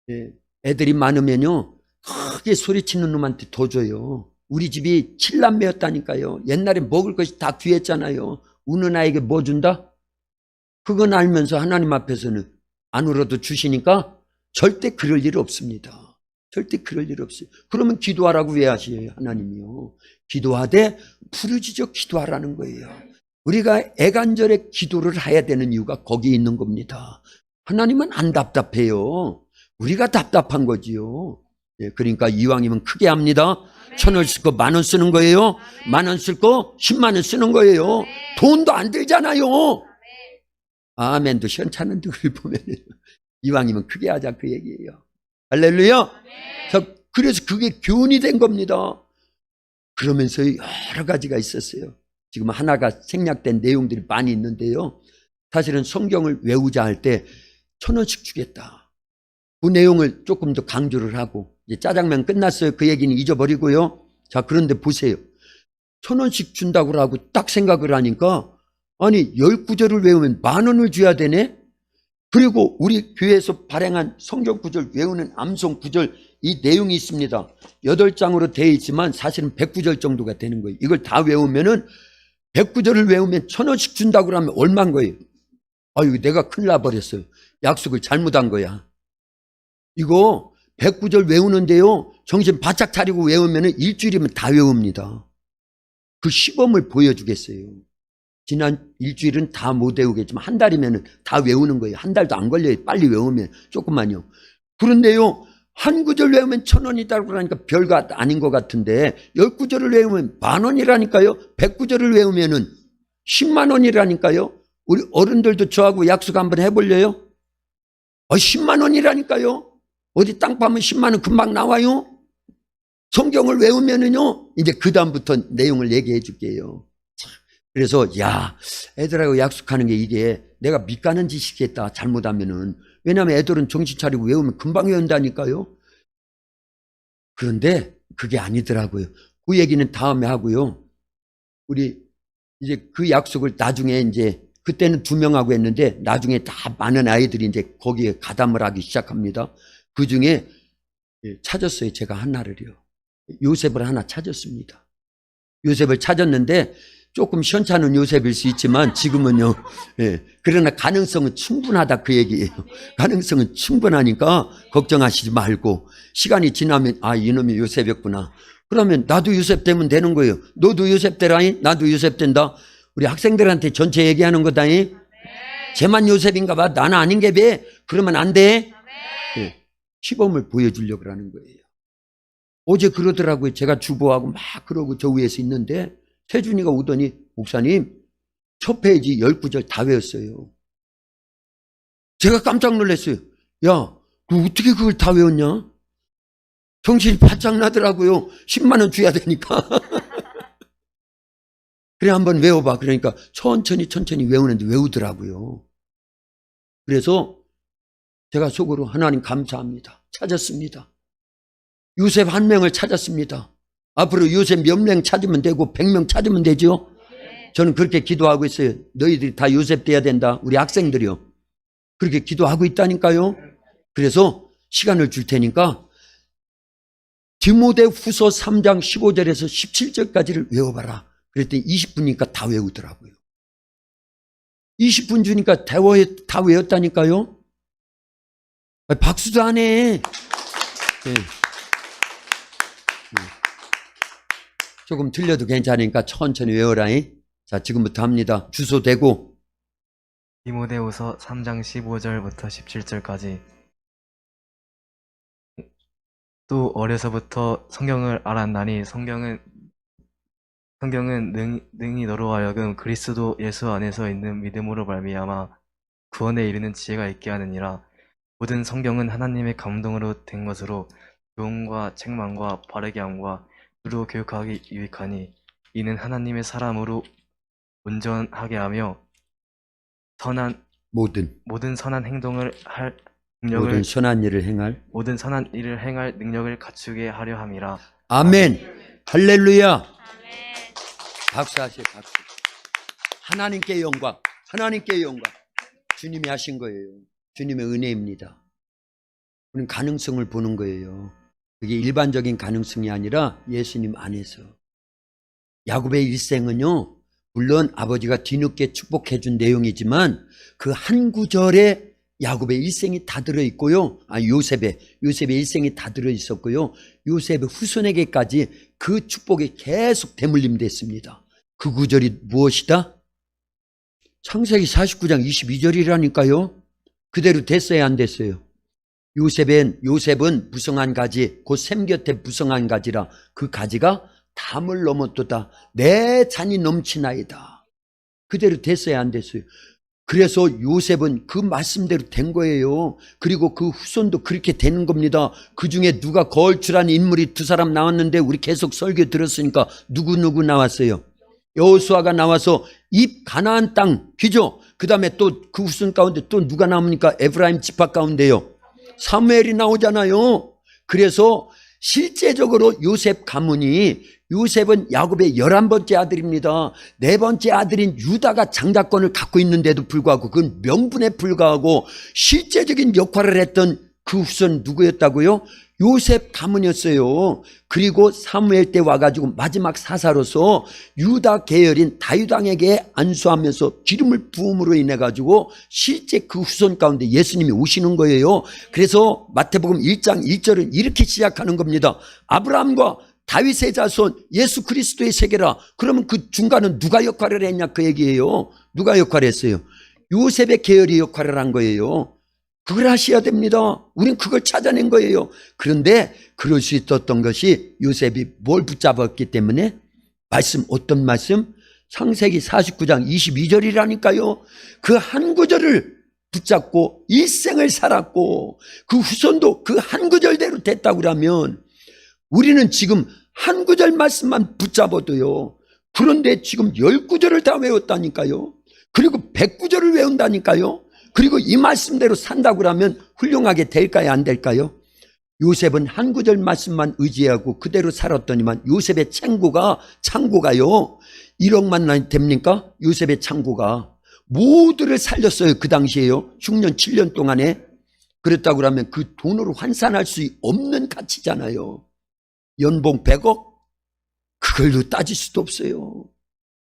예. 애들이 많으면요, 크게 소리치는 놈한테 더 줘요. 우리 집이 7남매였다니까요. 옛날에 먹을 것이 다 귀했잖아요. 우는 아이에게 뭐 준다? 그건 알면서 하나님 앞에서는 안 울어도 주시니까 절대 그럴 일 없습니다. 절대 그럴 일 없어요. 그러면 기도하라고 왜 하시에요? 하나님이요. 기도하되 부르짖어 기도하라는 거예요. 우리가 애간절에 기도를 해야 되는 이유가 거기에 있는 겁니다. 하나님은 안 답답해요. 우리가 답답한 거지요. 예, 그러니까 이왕이면 크게 합니다. 1,000원 쓸 거 10,000원 쓰는 거예요. 10,000원 쓸 거 100,000원 쓰는 거예요. 돈도 안 들잖아요. 아멘도 시원찮은데 그걸 보면 이왕이면 크게 하자 그 얘기예요. 할렐루야. 자, 그래서 그게 교훈이 된 겁니다. 그러면서 여러 가지가 있었어요. 지금 하나가 생략된 내용들이 많이 있는데요. 사실은 성경을 외우자 할 때 1,000원씩 주겠다. 그 내용을 조금 더 강조를 하고 이제 짜장면 끝났어요. 그 얘기는 잊어버리고요. 자, 그런데 보세요. 1,000원씩 준다고 하고 딱 생각을 하니까 아니 10구절을 외우면 10,000원을 줘야 되네. 그리고 우리 교회에서 발행한 성경 구절 외우는 암송 구절 이 내용이 있습니다. 8장으로 되어 있지만 사실은 100구절 정도가 되는 거예요. 이걸 다 외우면은 100구절을 외우면 1,000원씩 준다고 하면 얼마인 거예요? 아유, 내가 큰일 나버렸어요. 약속을 잘못한 거야. 이거 100구절 외우는데요. 정신 바짝 차리고 외우면은 일주일이면 다 외웁니다. 그 시범을 보여주겠어요. 지난 일주일은 다 못 외우겠지만 한 달이면 다 외우는 거예요. 한 달도 안 걸려요. 빨리 외우면 조금만요. 그런데요, 한 구절 외우면 1,000원이라고 그러니까 별거 아닌 것 같은데 10구절을 외우면 10,000원이라니까요. 100구절을 외우면은 10만 원이라니까요. 우리 어른들도 저하고 약속 한번 해보려요? 10만 원이라니까요. 어디 땅 파면 10만 원 금방 나와요. 성경을 외우면은요, 이제 그 다음부터 내용을 얘기해 줄게요. 그래서 야, 애들하고 약속하는 게 이게 내가 밑가는 짓이겠다 잘못하면은. 왜냐하면 애들은 정신 차리고 외우면 금방 외운다니까요. 그런데 그게 아니더라고요. 그 얘기는 다음에 하고요. 우리 이제 그 약속을 나중에 이제 그때는 2명하고 했는데 나중에 다 많은 아이들이 이제 거기에 가담을 하기 시작합니다. 그 중에 찾았어요. 제가 하나를요. 요셉을 하나 찾았습니다. 요셉을 찾았는데 조금 시원찮은 요셉일 수 있지만 지금은요. 예, 그러나 가능성은 충분하다 그 얘기예요. 가능성은 충분하니까 걱정하시지 말고 시간이 지나면 아, 이놈이 요셉이었구나. 그러면 나도 요셉 되면 되는 거예요. 너도 요셉 되라니? 나도 요셉 된다. 우리 학생들한테 전체 얘기하는 거다니. 쟤만 요셉인가 봐. 나는 아닌 게 배. 그러면 안 돼. 예, 시범을 보여주려고 하는 거예요. 어제 그러더라고요. 제가 주보하고 막 그러고 저 위에서 있는데 태준이가 오더니 목사님 첫 페이지 10구절 다 외웠어요. 제가 깜짝 놀랐어요. 야, 너 어떻게 그걸 다 외웠냐? 정신이 바짝 나더라고요. 10만 원 줘야 되니까. 그래 한번 외워봐. 그러니까 천천히 외우는데 외우더라고요. 그래서 제가 속으로 하나님 감사합니다. 찾았습니다. 요셉 1명을 찾았습니다. 앞으로 요셉 몇 명 찾으면 되고 100명 찾으면 되죠. 저는 그렇게 기도하고 있어요. 너희들이 다 요셉 돼야 된다. 우리 학생들이요. 그렇게 기도하고 있다니까요. 그래서 시간을 줄 테니까 디모데후서 3장 15절에서 17절까지를 외워봐라. 그랬더니 20분이니까 다 외우더라고요. 20분 주니까 다 외웠다니까요. 박수도 안 해. 네. 조금 틀려도 괜찮으니까 천천히 외워라잉. 자, 지금부터 합니다. 주소 대고 디모데후서 3장 15절부터 17절까지 또 어려서부터 성경을 알았나니 성경은 능히 너로 하여금 그리스도 예수 안에서 있는 믿음으로 말미암아 구원에 이르는 지혜가 있게 하느니라. 모든 성경은 하나님의 감동으로 된 것으로 교훈과 책망과 바르게 함과 의로 교육하기 유익하니 이는 하나님의 사람으로 온전하게 하며 모든 선한 행동을 할 능력을 모든 선한 일을 행할. 모든 선한 일을 행할 능력을 갖추게 하려 함이라. 아멘. 할렐루야. 박수 하세요. 박수. 하나님께 영광. 하나님께 영광. 주님이 하신 거예요. 주님의 은혜입니다. 우리는 가능성을 보는 거예요. 그게 일반적인 가능성이 아니라 예수님 안에서. 야곱의 일생은요, 물론 아버지가 뒤늦게 축복해 준 내용이지만 그 한 구절에 야곱의 일생이 다 들어있고요. 요셉의 일생이 다 들어있었고요. 요셉의 후손에게까지 그 축복이 계속 대물림됐습니다. 그 구절이 무엇이다? 창세기 49장 22절이라니까요. 그대로 됐어요, 안 됐어요? 요셉은 무성한 가지, 곧 샘 곁에 무성한 가지라 그 가지가 담을 넘었도다. 내 잔이 넘치나이다. 그대로 됐어요, 안 됐어요? 그래서 요셉은 그 말씀대로 된 거예요. 그리고 그 후손도 그렇게 되는 겁니다. 그 중에 누가 거울출한 인물이 두 사람 나왔는데 우리 계속 설교 들었으니까 누구 나왔어요? 여호수아가 나와서 입 가나안 땅 비죠. 그 다음에 또 그 후손 가운데 또 누가 나옵니까? 에브라임 지파 가운데요. 사무엘이 나오잖아요. 그래서 실제적으로 요셉 가문이, 요셉은 야곱의 11번째 아들입니다. 4번째 아들인 유다가 장자권을 갖고 있는데도 불구하고 그건 명분에 불과하고 실제적인 역할을 했던 그 후손 누구였다고요? 요셉 가문이었어요. 그리고 사무엘 때 와가지고 마지막 사사로서 유다 계열인 다윗왕에게 안수하면서 기름을 부음으로 인해 가지고 실제 그 후손 가운데 예수님이 오시는 거예요. 그래서 마태복음 1장 1절은 이렇게 시작하는 겁니다. 아브라함과 다윗의 자손 예수 그리스도의 세계라. 그러면 그 중간은 누가 역할을 했냐 그 얘기예요. 누가 역할을 했어요? 요셉의 계열이 역할을 한 거예요. 그걸 하셔야 됩니다. 우린 그걸 찾아낸 거예요. 그런데 그럴 수 있었던 것이 요셉이 뭘 붙잡았기 때문에 말씀, 어떤 말씀? 창세기 49장 22절이라니까요. 그 한 구절을 붙잡고 일생을 살았고 그 후손도 그 한 구절대로 됐다고 그러면 우리는 지금 한 구절 말씀만 붙잡아도요. 그런데 지금 10구절을 다 외웠다니까요. 그리고 100구절을 외운다니까요. 그리고 이 말씀대로 산다고 그러면 훌륭하게 될까요, 안 될까요? 요셉은 한 구절 말씀만 의지하고 그대로 살았더니만 요셉의 창고가요 1억만 됩니까? 요셉의 창고가 모두를 살렸어요. 그 당시에요. 6년 7년 동안에. 그랬다고 그러면 그 돈으로 환산할 수 없는 가치잖아요. 연봉 100억? 그걸로 따질 수도 없어요.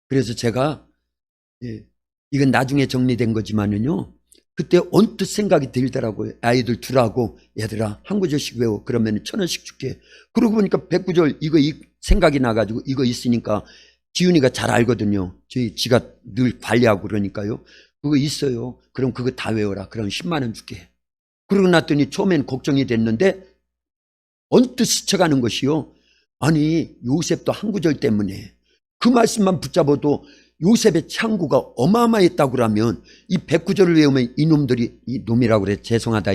그래서 제가 이건 나중에 정리된 거지만은요, 그때 언뜻 생각이 들더라고요. 아이들 둘하고 얘들아 한 구절씩 외워. 그러면 1,000원씩 줄게. 그러고 보니까 100구절 이거 생각이 나가지고 이거 있으니까 지훈이가 잘 알거든요. 지가 늘 관리하고 그러니까요. 그거 있어요. 그럼 그거 다 외워라. 그럼 10만 원 줄게. 그러고 났더니 처음엔 걱정이 됐는데 언뜻 스쳐가는 것이요. 아니 요셉도 한 구절 때문에 그 말씀만 붙잡아도 요셉의 창고가 어마어마했다고 그러면 이 109절을 외우면 이놈들이, 이 놈이라고 그래, 죄송하다,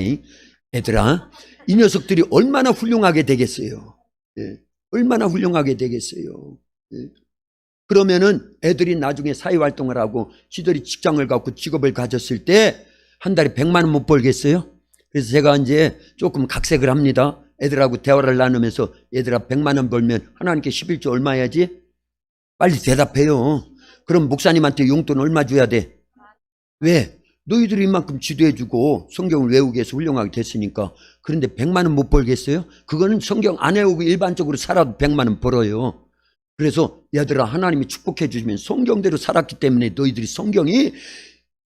얘들아, 이 녀석들이 얼마나 훌륭하게 되겠어요. 얼마나 훌륭하게 되겠어요. 그러면은 애들이 나중에 사회활동을 하고 지들이 직장을 갖고 직업을 가졌을 때 한 달에 100만 원 못 벌겠어요? 그래서 제가 이제 조금 각색을 합니다. 애들하고 대화를 나누면서 얘들아 100만 원 벌면 하나님께 11조 얼마 해야지? 빨리 대답해요. 그럼 목사님한테 용돈 얼마 줘야 돼? 왜? 너희들이 이만큼 지도해주고 성경을 외우게 해서 훌륭하게 됐으니까. 그런데 100만 원 못 벌겠어요? 그거는 성경 안 외우고 일반적으로 살아도 100만 원 벌어요. 그래서 얘들아 하나님이 축복해 주시면 성경대로 살았기 때문에 너희들이 성경이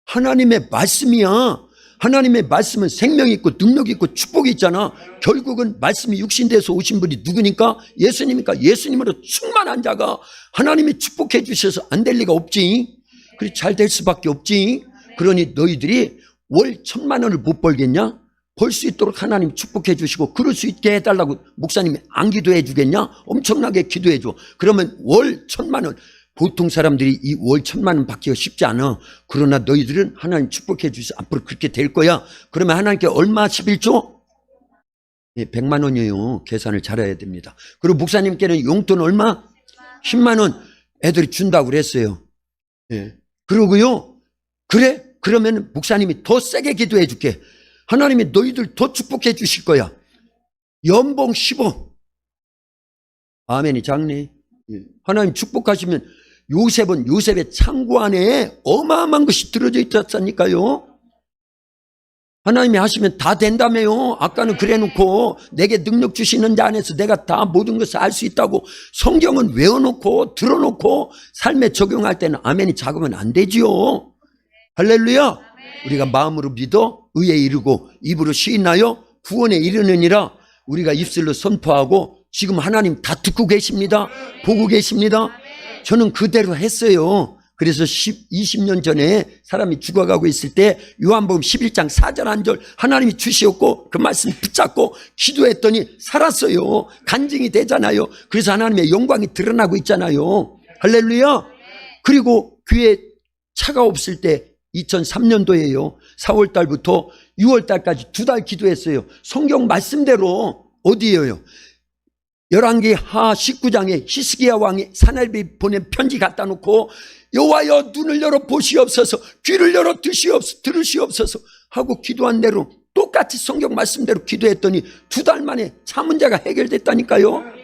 하나님의 말씀이야. 하나님의 말씀은 생명이 있고 능력이 있고 축복이 있잖아. 결국은 말씀이 육신돼서 오신 분이 누구니까? 예수님이니까. 예수님으로 충만한 자가 하나님이 축복해 주셔서 안 될 리가 없지. 그래 잘 될 수밖에 없지. 그러니 너희들이 월 1,000만 원을 못 벌겠냐? 벌 수 있도록 하나님 축복해 주시고 그럴 수 있게 해달라고 목사님이 안 기도해 주겠냐? 엄청나게 기도해 줘. 그러면 월 1,000만 원. 보통 사람들이 이 월 1,000만 원 받기가 쉽지 않아. 그러나 너희들은 하나님 축복해 주셔서 앞으로 그렇게 될 거야. 그러면 하나님께 얼마 11조? 예, 100만 원이에요. 계산을 잘해야 됩니다. 그리고 목사님께는 용돈 얼마? 10만 원 애들이 준다고 그랬어요. 예. 그러고요. 그래? 그러면 목사님이 더 세게 기도해 줄게. 하나님이 너희들 더 축복해 주실 거야. 연봉 10억. 아멘이 작네. 예. 하나님 축복하시면 요셉은 요셉의 창고 안에 어마어마한 것이 들어져 있었으니까요. 하나님이 하시면 다 된다며요. 아까는 그래 놓고 내게 능력 주시는 자 안에서 내가 다 모든 것을 알 수 있다고 성경은 외워놓고 들어놓고 삶에 적용할 때는 아멘이 작으면 안 되지요. 할렐루야. 우리가 마음으로 믿어 의에 이르고 입으로 시인하여 구원에 이르느니라. 우리가 입술로 선포하고 지금 하나님 다 듣고 계십니다. 보고 계십니다. 저는 그대로 했어요. 그래서 20년 전에 사람이 죽어가고 있을 때 요한복음 11장 4절 1절 하나님이 주시었고 그 말씀 붙잡고 기도했더니 살았어요. 간증이 되잖아요. 그래서 하나님의 영광이 드러나고 있잖아요. 할렐루야. 그리고 귀에 차가 없을 때 2003년도에요. 4월 달부터 6월 달까지 2달 기도했어요. 성경 말씀대로 어디에요? 열왕기 하 19장에 히스기야 왕이 사내비 보낸 편지 갖다 놓고 여호와여 눈을 열어 보시옵소서 귀를 열어 들으시옵소서 하고 기도한 대로 똑같이 성경 말씀대로 기도했더니 2달 만에 차 문제가 해결됐다니까요.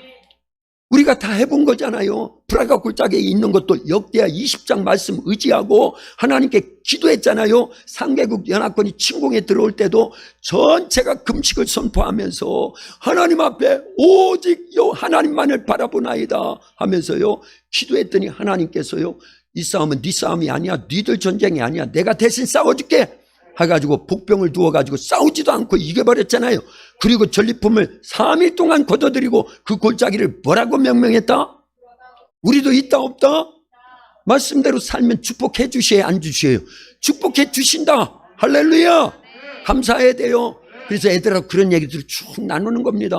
우리가 다 해본 거잖아요. 브라가 골짜기에 있는 것도 역대하 20장 말씀 의지하고 하나님께 기도했잖아요. 상개국 연합군이 침공에 들어올 때도 전체가 금식을 선포하면서 하나님 앞에 오직 하나님만을 바라보나이다 하면서요 기도했더니 하나님께서요 이 싸움은 네 싸움이 아니야. 니들 전쟁이 아니야. 내가 대신 싸워줄게 해가지고 복병을 두어가지고 싸우지도 않고 이겨버렸잖아요. 그리고 전리품을 3일 동안 걷어들이고 그 골짜기를 뭐라고 명명했다? 우리도 있다 없다? 말씀대로 살면 축복해 주셔야 안 주셔요? 축복해 주신다. 할렐루야. 감사해야 돼요. 그래서 애들하고 그런 얘기들을 쭉 나누는 겁니다.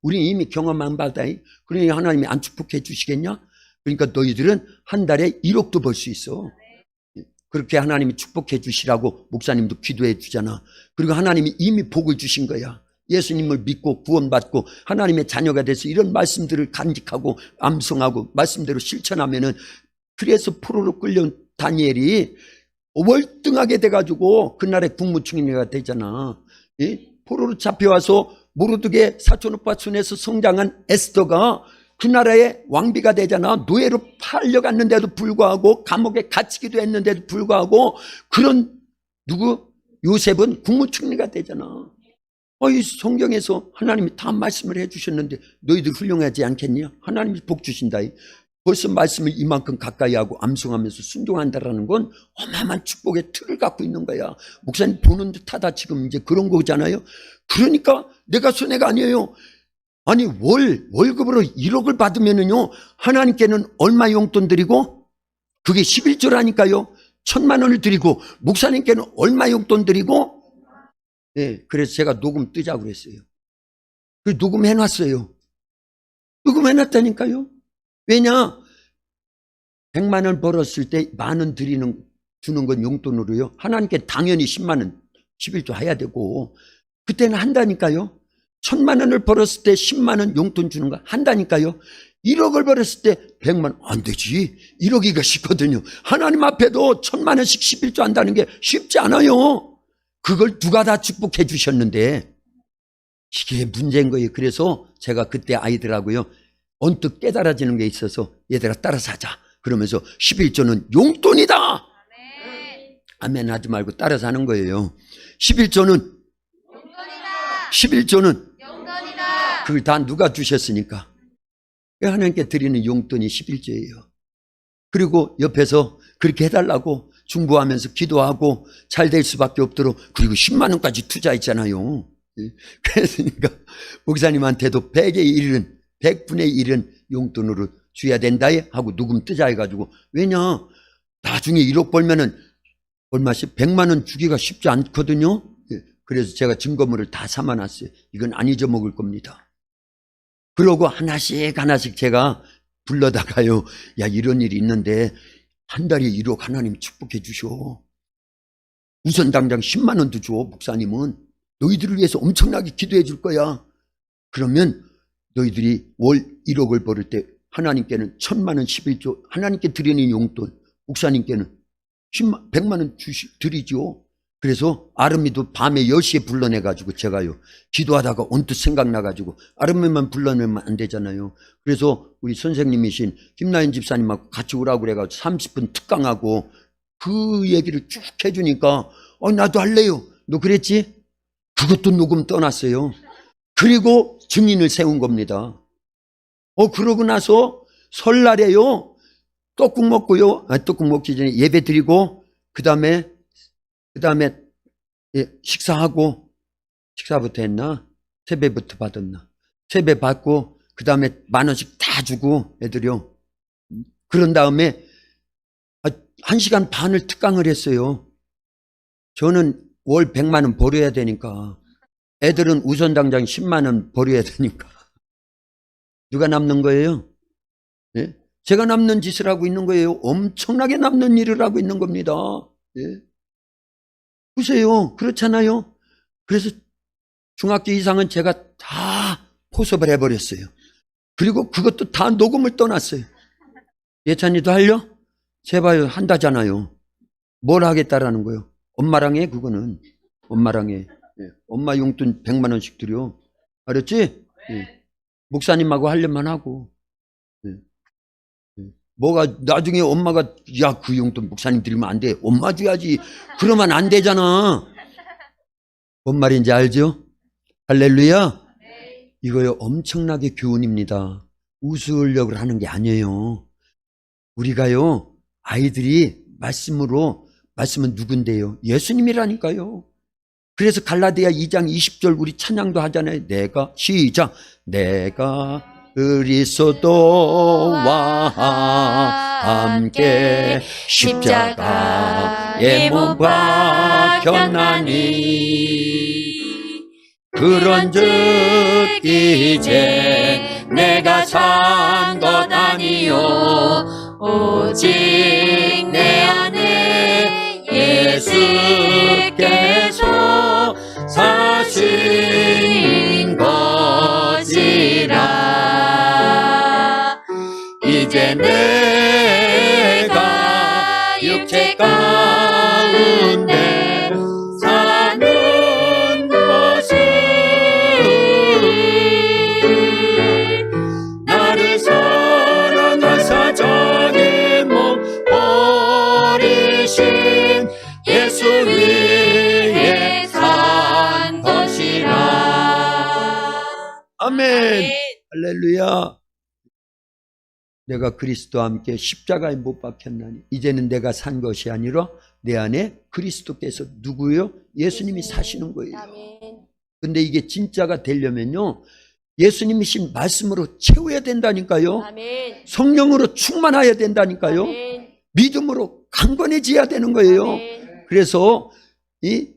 우리 이미 경험한 바다. 그러니 하나님이 안 축복해 주시겠냐? 그러니까 너희들은 한 달에 1억도 벌 수 있어. 그렇게 하나님이 축복해 주시라고 목사님도 기도해 주잖아. 그리고 하나님이 이미 복을 주신 거야. 예수님을 믿고 구원받고 하나님의 자녀가 돼서 이런 말씀들을 간직하고 암송하고 말씀대로 실천하면은 그래서 포로로 끌려온 다니엘이 월등하게 돼가지고 그날의 국무총리가 되잖아. 포로로 잡혀와서 모르드게 사촌오빠 손에서 성장한 에스더가 그 나라의 왕비가 되잖아. 노예로 팔려갔는데도 불구하고 감옥에 갇히기도 했는데도 불구하고 그런 요셉은 국무총리가 되잖아. 이 성경에서 하나님이 다 말씀을 해주셨는데 너희들 훌륭하지 않겠냐? 하나님이 복 주신다. 벌써 말씀을 이만큼 가까이 하고 암송하면서 순종한다라는 건 어마어마한 축복의 틀을 갖고 있는 거야. 목사님 보는 듯하다 지금 이제 그런 거잖아요. 그러니까 내가 손해가 아니에요. 아니 월급으로 1억을 받으면은요 하나님께는 얼마 용돈 드리고 그게 11조라니까요. 1,000만 원을 드리고 목사님께는 얼마 용돈 드리고 네, 그래서 제가 녹음 뜨자고 그랬어요. 그 녹음해놨어요. 녹음해놨다니까요. 왜냐 100만 원 벌었을 때 만 원 주는 건 용돈으로요. 하나님께 당연히 10만 원 11조 해야 되고 그때는 한다니까요. 1,000만 원을 벌었을 때 10만 원 용돈 주는 거 한다니까요. 1억을 벌었을 때 100만 원 안 되지. 1억이가 쉽거든요. 하나님 앞에도 1,000만 원씩 11조 한다는 게 쉽지 않아요. 그걸 누가 다 축복해 주셨는데 이게 문제인 거예요. 그래서 제가 그때 아이들하고요 언뜻 깨달아지는 게 있어서 얘들아 따라서 하자 그러면서 11조는 용돈이다. 아멘 하지 말고 따라서 하는 거예요. 11조는 그걸 다 누가 주셨으니까 하나님께 드리는 용돈이 11조예요. 그리고 옆에서 그렇게 해달라고 중보하면서 기도하고 잘 될 수밖에 없도록 그리고 10만 원까지 투자했잖아요. 그러니까 목사님한테도 100분의 1은 용돈으로 줘야 된다 하고 녹음 뜨자 해가지고 왜냐 나중에 1억 벌면은 얼마씩 100만 원 주기가 쉽지 않거든요. 그래서 제가 증거물을 다 삼아놨어요. 이건 안 잊어먹을 겁니다. 그러고 하나씩 제가 불러다가요. 야, 이런 일이 있는데 한 달에 1억 하나님 축복해 주셔. 우선 당장 10만 원도 줘. 목사님은 너희들을 위해서 엄청나게 기도해 줄 거야. 그러면 너희들이 월 1억을 벌을 때 하나님께는 1000만 원 11조 하나님께 드리는 용돈, 목사님께는 100만 원 드리죠. 그래서 아름이도 밤에 10시에 불러내가지고 제가요 기도하다가 언뜻 생각나가지고 아름이만 불러내면 안 되잖아요. 그래서 우리 선생님이신 김나연 집사님하고 같이 오라고 그래가지고 30분 특강하고 그 얘기를 쭉 해주니까 나도 할래요. 너 그랬지? 그것도 녹음 떠났어요. 그리고 증인을 세운 겁니다. 그러고 나서 설날에요 떡국 먹고요. 떡국 먹기 전에 예배 드리고 그 다음에 식사하고 식사부터 했나? 세배부터 받았나? 세배 받고 그 다음에 10,000원씩 다 주고 애들이요. 그런 다음에 1시간 반을 특강을 했어요. 저는 월 100만 원 벌어야 되니까 애들은 우선 당장 10만 원 벌어야 되니까 누가 남는 거예요? 예? 제가 남는 짓을 하고 있는 거예요. 엄청나게 남는 일을 하고 있는 겁니다. 예? 보세요. 그렇잖아요. 그래서 중학교 이상은 제가 다 포섭을 해버렸어요. 그리고 그것도 다 녹음을 떠났어요. 예찬이도 할려? 제발 한다잖아요. 뭘 하겠다라는 거예요? 엄마랑 해 그거는. 엄마랑 해. 예. 엄마 용돈 100만 원씩 드려. 알았지? 예. 목사님하고 하려면 하고. 예. 예. 뭐가 나중에 엄마가 야, 그 용돈 목사님 드리면 안 돼. 엄마 줘야지. 그러면 안 되잖아. 뭔 말인지 알죠? 할렐루야. 이거요 엄청나게 교훈입니다. 웃으려고 하는 게 아니에요. 우리가요 아이들이 말씀은 누군데요? 예수님이라니까요. 그래서 갈라디아 2장 20절 우리 찬양도 하잖아요. 시작. 내가 그리스도와 함께 십자가에 못 박혔나니 그런즉 이제 내가 산 것 아니요 오직 내 안에 예수께서 사신 것이라. 이제 내가 육체 가운데 사는 것은 나를 사랑하사 자기 몸 버리신 예수 위에 산 것이라. 아멘. 할렐루야. 내가 그리스도와 함께 십자가에 못 박혔나니 이제는 내가 산 것이 아니라 내 안에 그리스도께서 누구요? 예수님이 사시는 거예요. 근데 이게 진짜가 되려면요 예수님이신 말씀으로 채워야 된다니까요. 아멘. 성령으로 충만해야 된다니까요. 아멘. 믿음으로 강건해져야 되는 거예요. 아멘. 그래서 이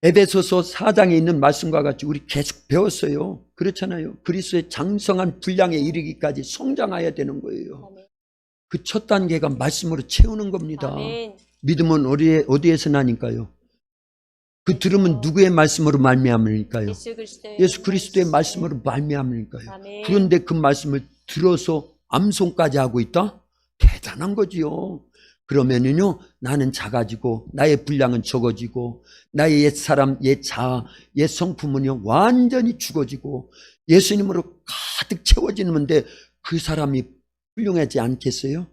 에베소서 4장에 있는 말씀과 같이 우리 계속 배웠어요. 그렇잖아요. 그리스도의 장성한 분량에 이르기까지 성장해야 되는 거예요. 아멘. 그 첫 단계가 말씀으로 채우는 겁니다. 아멘. 믿음은 어디에서 나니까요? 그 들으면 누구의 말씀으로 말미암을까요? 예수 그리스도의 말씀으로 말미암을까요? 아멘. 그런데 그 말씀을 들어서 암송까지 하고 있다? 대단한 거지요. 그러면은요 나는 작아지고 나의 분량은 적어지고 나의 옛사람, 옛자아, 옛성품은요 완전히 죽어지고 예수님으로 가득 채워지는데 그 사람이 훌륭하지 않겠어요?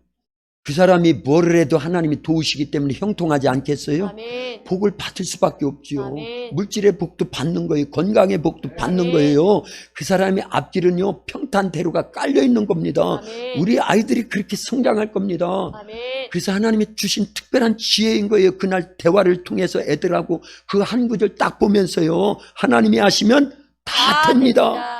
그 사람이 뭐를 해도 하나님이 도우시기 때문에 형통하지 않겠어요? 아멘. 복을 받을 수밖에 없지요. 아멘. 물질의 복도 받는 거예요. 건강의 복도 받는 아멘. 거예요. 그 사람의 앞길은요 평탄대로가 깔려 있는 겁니다. 아멘. 우리 아이들이 그렇게 성장할 겁니다. 아멘. 그래서 하나님이 주신 특별한 지혜인 거예요. 그날 대화를 통해서 애들하고 그 한 구절 딱 보면서요 하나님이 하시면 다 됩니다.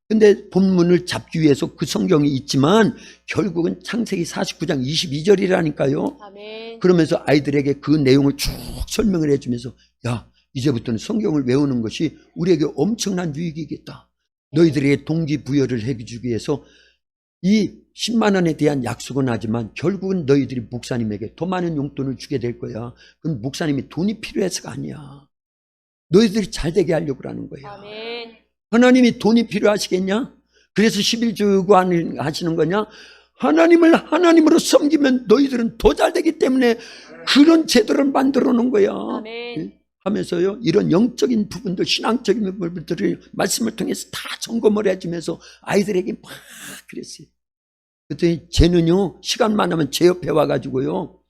근데 본문을 잡기 위해서 그 성경이 있지만 결국은 창세기 49장 22절이라니까요. 아멘. 그러면서 아이들에게 그 내용을 쭉 설명을 해주면서 야, 이제부터는 성경을 외우는 것이 우리에게 엄청난 유익이겠다. 너희들에게 동기부여를 해주기 위해서 이 10만 원에 대한 약속은 하지만 결국은 너희들이 목사님에게 더 많은 용돈을 주게 될 거야. 그건 목사님이 돈이 필요해서가 아니야. 너희들이 잘 되게 하려고 하는 거야. 아멘. 하나님이 돈이 필요하시겠냐? 그래서 11조 하시는 거냐? 하나님을 하나님으로 섬기면 너희들은 더 잘 되기 때문에 그런 제도를 만들어 놓은 거야. 아멘. 하면서요, 이런 영적인 부분들, 신앙적인 부분들을 말씀을 통해서 다 점검을 해주면서 아이들에게 막 그랬어요. 그랬더니 쟤는요, 시간만 하면 제 옆에 와가지고요.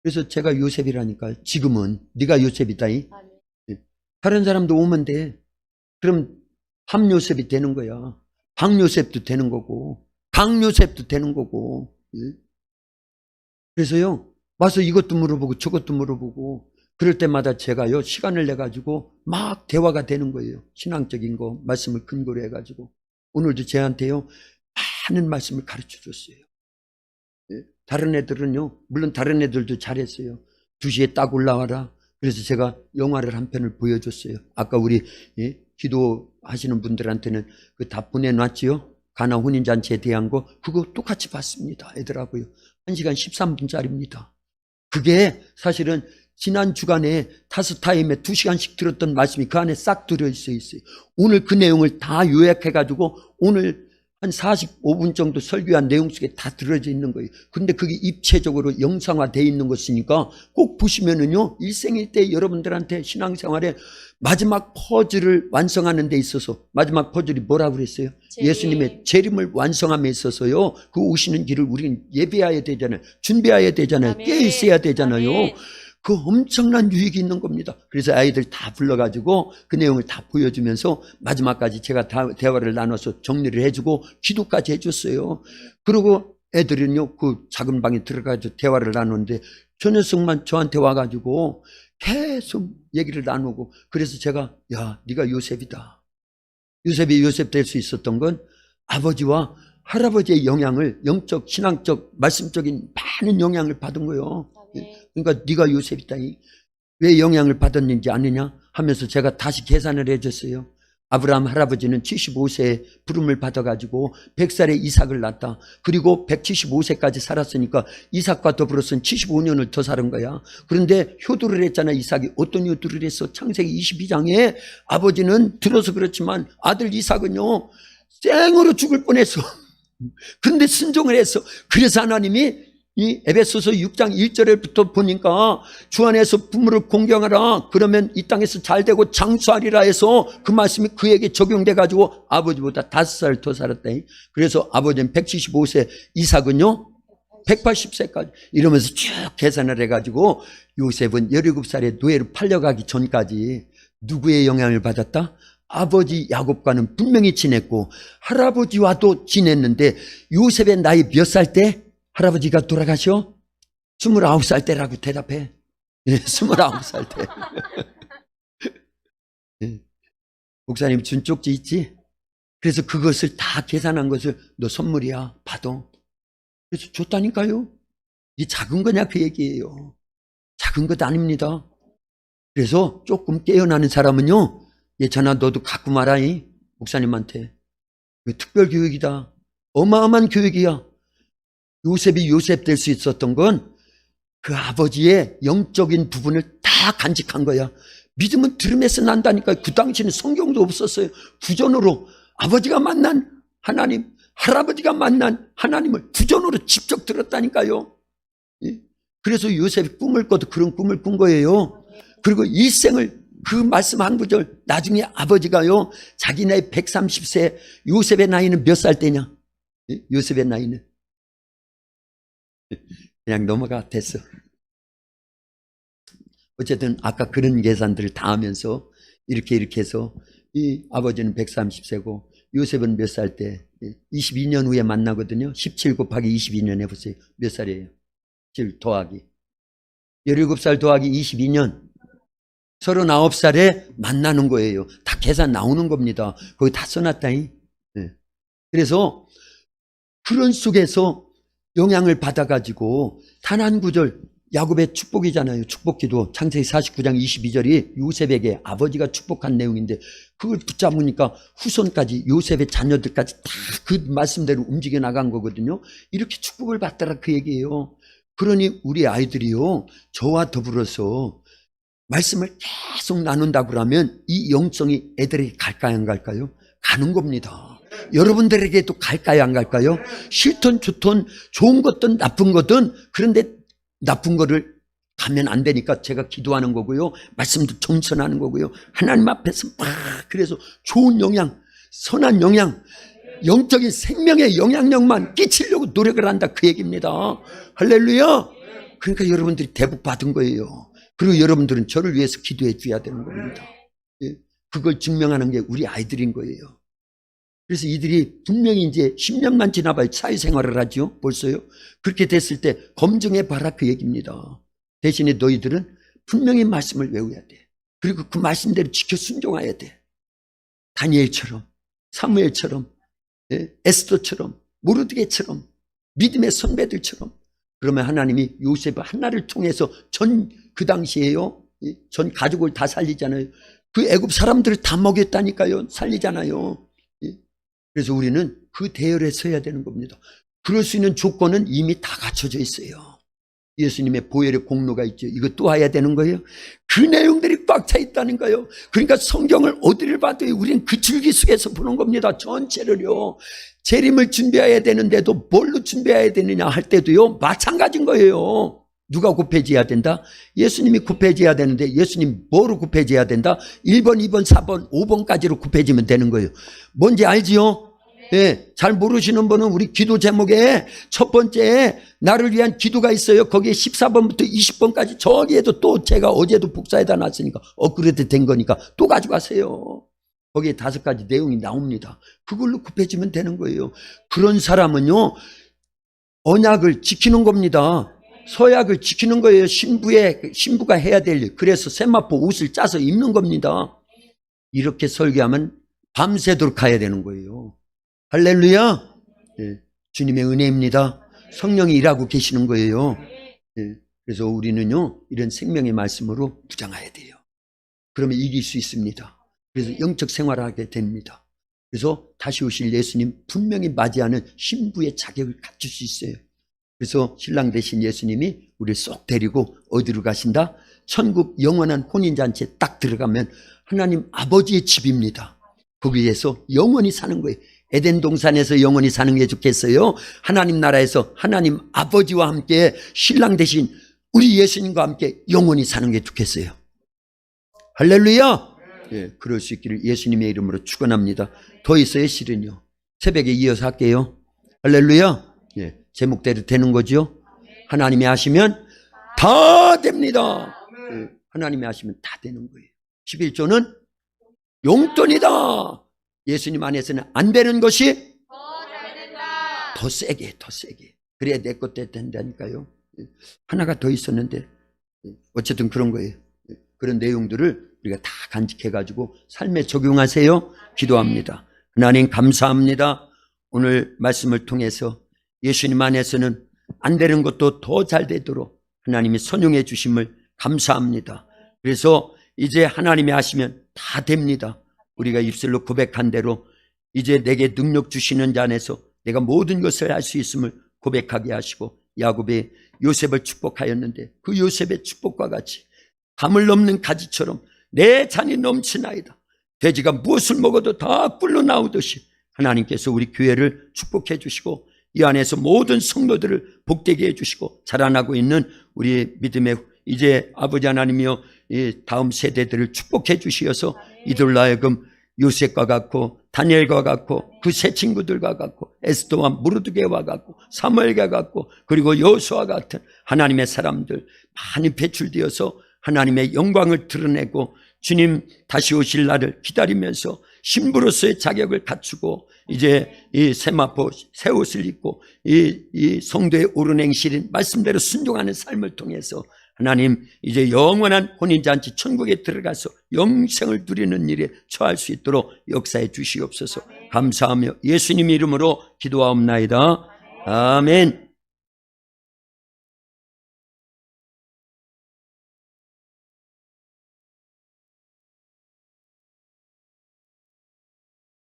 그래서 제가 요셉이라니까. 지금은 네가 요셉이다. 아멘. 다른 사람도 오면 돼. 그럼 함요셉이 되는 거야. 박요셉도 되는 거고 강요셉도 되는 거고. 그래서요, 와서 이것도 물어보고 저것도 물어보고 그럴 때마다 제가요, 시간을 내가지고 막 대화가 되는 거예요. 신앙적인 거, 말씀을 근거로 해가지고. 오늘도 쟤한테요, 많은 말씀을 가르쳐 줬어요. 다른 애들은요, 물론 다른 애들도 잘했어요. 2시에 딱 올라와라. 그래서 제가 영화를 한 편을 보여줬어요. 아까 우리 기도하시는 분들한테는 그 다 보내놨지요. 가나 혼인잔치에 대한 거 그거 똑같이 봤습니다. 애들하고요. 1시간 13분짜리입니다. 그게 사실은 지난 주간에 5타임에 2시간씩 들었던 말씀이 그 안에 싹 들어있어요. 오늘 그 내용을 다 요약해가지고 오늘 한 45분 정도 설교한 내용 속에 다 들어져 있는 거예요. 근데 그게 입체적으로 영상화되어 있는 것이니까 꼭 보시면은요, 일생일대 여러분들한테 신앙생활에 마지막 퍼즐을 완성하는 데 있어서, 마지막 퍼즐이 뭐라고 그랬어요? 재림. 예수님의 재림을 완성함에 있어서요, 그 오시는 길을 우리는 예배해야 되잖아요. 준비해야 되잖아요. 아멘. 깨어 있어야 되잖아요. 아멘. 그 엄청난 유익이 있는 겁니다. 그래서 아이들 다 불러가지고 그 내용을 다 보여주면서 마지막까지 제가 다 대화를 나눠서 정리를 해주고 기도까지 해줬어요. 그리고 애들은요, 그 작은 방에 들어가서 대화를 나누는데 저 녀석만 저한테 와가지고 계속 얘기를 나누고, 그래서 제가, 야, 네가 요셉이다. 요셉이 요셉 될 수 있었던 건 아버지와 할아버지의 영향을, 영적, 신앙적, 말씀적인 많은 영향을 받은 거예요. 아멘. 그러니까 네가 요셉이다. 왜 영향을 받았는지 아느냐 하면서 제가 다시 계산을 해줬어요. 아브라함 할아버지는 75세에 부름을 받아가지고 100살에 이삭을 낳았다. 그리고 175세까지 살았으니까 이삭과 더불어서 75년을 더 사는 거야. 그런데 효도를 했잖아. 이삭이 어떤 효도를 했어? 창세기 22장에 아버지는 들어서 그렇지만 아들 이삭은요, 생으로 죽을 뻔했어. 그런데 순종을 했어. 그래서 하나님이 이 에베소서 6장 1절부터 보니까 주 안에서 부모를 공경하라. 그러면 이 땅에서 잘되고 장수하리라 해서 그 말씀이 그에게 적용돼 가지고 아버지보다 5살 더 살았다. 그래서 아버지는 175세, 이삭은요 180세까지 이러면서 쭉 계산을 해가지고 요셉은 17살에 노예로 팔려가기 전까지 누구의 영향을 받았다? 아버지 야곱과는 분명히 지냈고 할아버지와도 지냈는데 요셉의 나이 몇 살 때? 할아버지가 돌아가셔? 29살 때라고 대답해. 29살 때. 목사님 준 쪽지 있지? 그래서 그것을 다 계산한 것을 너 선물이야. 받아. 그래서 줬다니까요. 이게 작은 거냐 그 얘기예요. 작은 것 아닙니다. 그래서 조금 깨어나는 사람은요, 예찬아 너도 갖고 말아. 목사님한테. 특별 교육이다. 어마어마한 교육이야. 요셉이 요셉 될 수 있었던 건 그 아버지의 영적인 부분을 다 간직한 거야. 믿음은 들음에서 난다니까. 그 당시에는 성경도 없었어요. 구전으로 아버지가 만난 하나님, 할아버지가 만난 하나님을 구전으로 직접 들었다니까요. 그래서 요셉이 꿈을 꿔도 그런 꿈을 꾼 거예요. 그리고 일생을 그 말씀 한 구절, 나중에 아버지가요, 자기 나이 130세, 요셉의 나이는 몇 살 때냐? 요셉의 나이는 그냥 넘어가. 됐어. 어쨌든 아까 그런 계산들을 다 하면서 이렇게 해서 이 아버지는 130세고 요셉은 몇 살 때? 22년 후에 만나거든요. 17 곱하기 22년 해보세요. 몇 살이에요? 7 더하기 17살 더하기 22년 39살에 만나는 거예요. 다 계산 나오는 겁니다. 거기 다 써놨다니. 그래서 그런 속에서 영향을 받아가지고 단 한 구절, 야곱의 축복이잖아요. 축복기도 창세기 49장 22절이 요셉에게 아버지가 축복한 내용인데 그걸 붙잡으니까 후손까지 요셉의 자녀들까지 다 그 말씀대로 움직여 나간 거거든요. 이렇게 축복을 받더라 그 얘기예요. 그러니 우리 아이들이요, 저와 더불어서 말씀을 계속 나눈다고 그러면 이 영성이 애들에게 갈까요 안 갈까요? 가는 겁니다. 여러분들에게도 갈까요 안 갈까요? 싫든 좋든 좋은 것든 나쁜 것든, 그런데 나쁜 거를 가면 안 되니까 제가 기도하는 거고요, 말씀도 정천하는 거고요, 하나님 앞에서 막 그래서 좋은 영향, 선한 영향, 영적인 생명의 영향력만 끼치려고 노력을 한다 그 얘기입니다. 할렐루야. 그러니까 여러분들이 대복 받은 거예요. 그리고 여러분들은 저를 위해서 기도해 줘야 되는 겁니다. 예. 그걸 증명하는 게 우리 아이들인 거예요. 그래서 이들이 분명히 이제 10년만 지나봐야 사회생활을 하죠. 벌써요. 그렇게 됐을 때 검증해 봐라 그 얘기입니다. 대신에 너희들은 분명히 말씀을 외워야 돼. 그리고 그 말씀대로 지켜 순종해야 돼. 다니엘처럼, 사무엘처럼, 에스더처럼, 모르드게처럼, 믿음의 선배들처럼. 그러면 하나님이 요셉 하나를 통해서 그 당시에요, 전 가족을 다 살리잖아요. 그 애굽 사람들을 다 먹였다니까요. 살리잖아요. 그래서 우리는 그 대열에 서야 되는 겁니다. 그럴 수 있는 조건은 이미 다 갖춰져 있어요. 예수님의 보혈의 공로가 있죠. 이거 또 해야 되는 거예요. 그 내용들이 꽉 차 있다는 거예요. 그러니까 성경을 어디를 봐도 우리는 그 줄기 속에서 보는 겁니다. 전체를요. 재림을 준비해야 되는데도 뭘로 준비해야 되느냐 할 때도요, 마찬가지인 거예요. 누가 굽혀져야 된다? 예수님이 굽혀져야 되는데 예수님 뭐로 굽혀져야 된다? 1번, 2번, 4번, 5번까지로 굽혀지면 되는 거예요. 뭔지 알지요? 예, 잘 모르시는 분은 우리 기도 제목에 첫 번째 나를 위한 기도가 있어요. 거기에 14번부터 20번까지 저기에도 또 제가 어제도 복사해다 놨으니까 업그레이드 된 거니까 또 가져가세요. 거기에 5가지 내용이 나옵니다. 그걸로 굽혀지면 되는 거예요. 그런 사람은요, 언약을 지키는 겁니다. 서약을 지키는 거예요. 신부가 해야 될 일. 그래서 세마포 옷을 짜서 입는 겁니다. 이렇게 설계하면 밤새도록 가야 되는 거예요. 할렐루야. 예, 주님의 은혜입니다. 성령이 일하고 계시는 거예요. 예, 그래서 우리는요, 이런 생명의 말씀으로 부장해야 돼요. 그러면 이길 수 있습니다. 그래서 영적 생활을 하게 됩니다. 그래서 다시 오실 예수님 분명히 맞이하는 신부의 자격을 갖출 수 있어요. 그래서 신랑 되신 예수님이 우리를 쏙 데리고 어디로 가신다? 천국 영원한 혼인잔치에 딱 들어가면 하나님 아버지의 집입니다. 거기에서 영원히 사는 거예요. 에덴 동산에서 영원히 사는 게 좋겠어요? 하나님 나라에서 하나님 아버지와 함께 신랑 되신 우리 예수님과 함께 영원히 사는 게 좋겠어요? 할렐루야. 예, 그럴 수 있기를 예수님의 이름으로 축원합니다. 더 있어요, 실은요. 새벽에 이어서 할게요. 할렐루야. 예, 제목대로 되는 거죠. 하나님이 하시면 다 됩니다. 예, 하나님이 하시면 다 되는 거예요. 11조는 용돈이다. 예수님 안에서는 안 되는 것이 더 세게, 더 세게. 그래야 내 것도 된다니까요. 하나가 더 있었는데 어쨌든 그런 거예요. 그런 내용들을 우리가 다 간직해가지고 삶에 적용하세요. 기도합니다. 하나님 감사합니다. 오늘 말씀을 통해서 예수님 안에서는 안 되는 것도 더 잘 되도록 하나님이 선용해 주심을 감사합니다. 그래서 이제 하나님이 하시면 다 됩니다. 우리가 입술로 고백한 대로 이제 내게 능력 주시는 자 안에서 내가 모든 것을 할 수 있음을 고백하게 하시고, 야곱이 요셉을 축복하였는데 그 요셉의 축복과 같이 담을 넘는 가지처럼 내 잔이 넘치나이다. 돼지가 무엇을 먹어도 다 꿀로 나오듯이 하나님께서 우리 교회를 축복해 주시고 이 안에서 모든 성도들을 복되게 해주시고 자라나고 있는 우리 믿음의 이제 아버지 하나님이여 이 다음 세대들을 축복해 주시어서 이들로 하여금 요셉과 같고 다니엘과 같고 그 새 친구들과 같고 에스더와 모르드게와 같고 사무엘과 같고 그리고 여호수아와 같은 하나님의 사람들 많이 배출되어서 하나님의 영광을 드러내고 주님 다시 오실 날을 기다리면서 신부로서의 자격을 갖추고 이제 이 세마포 새 옷을 입고 이 성도의 옳은 행실인 말씀대로 순종하는 삶을 통해서 하나님 이제 영원한 혼인잔치 천국에 들어가서 영생을 누리는 일에 처할 수 있도록 역사해 주시옵소서. 감사하며 예수님 이름으로 기도하옵나이다. 아멘.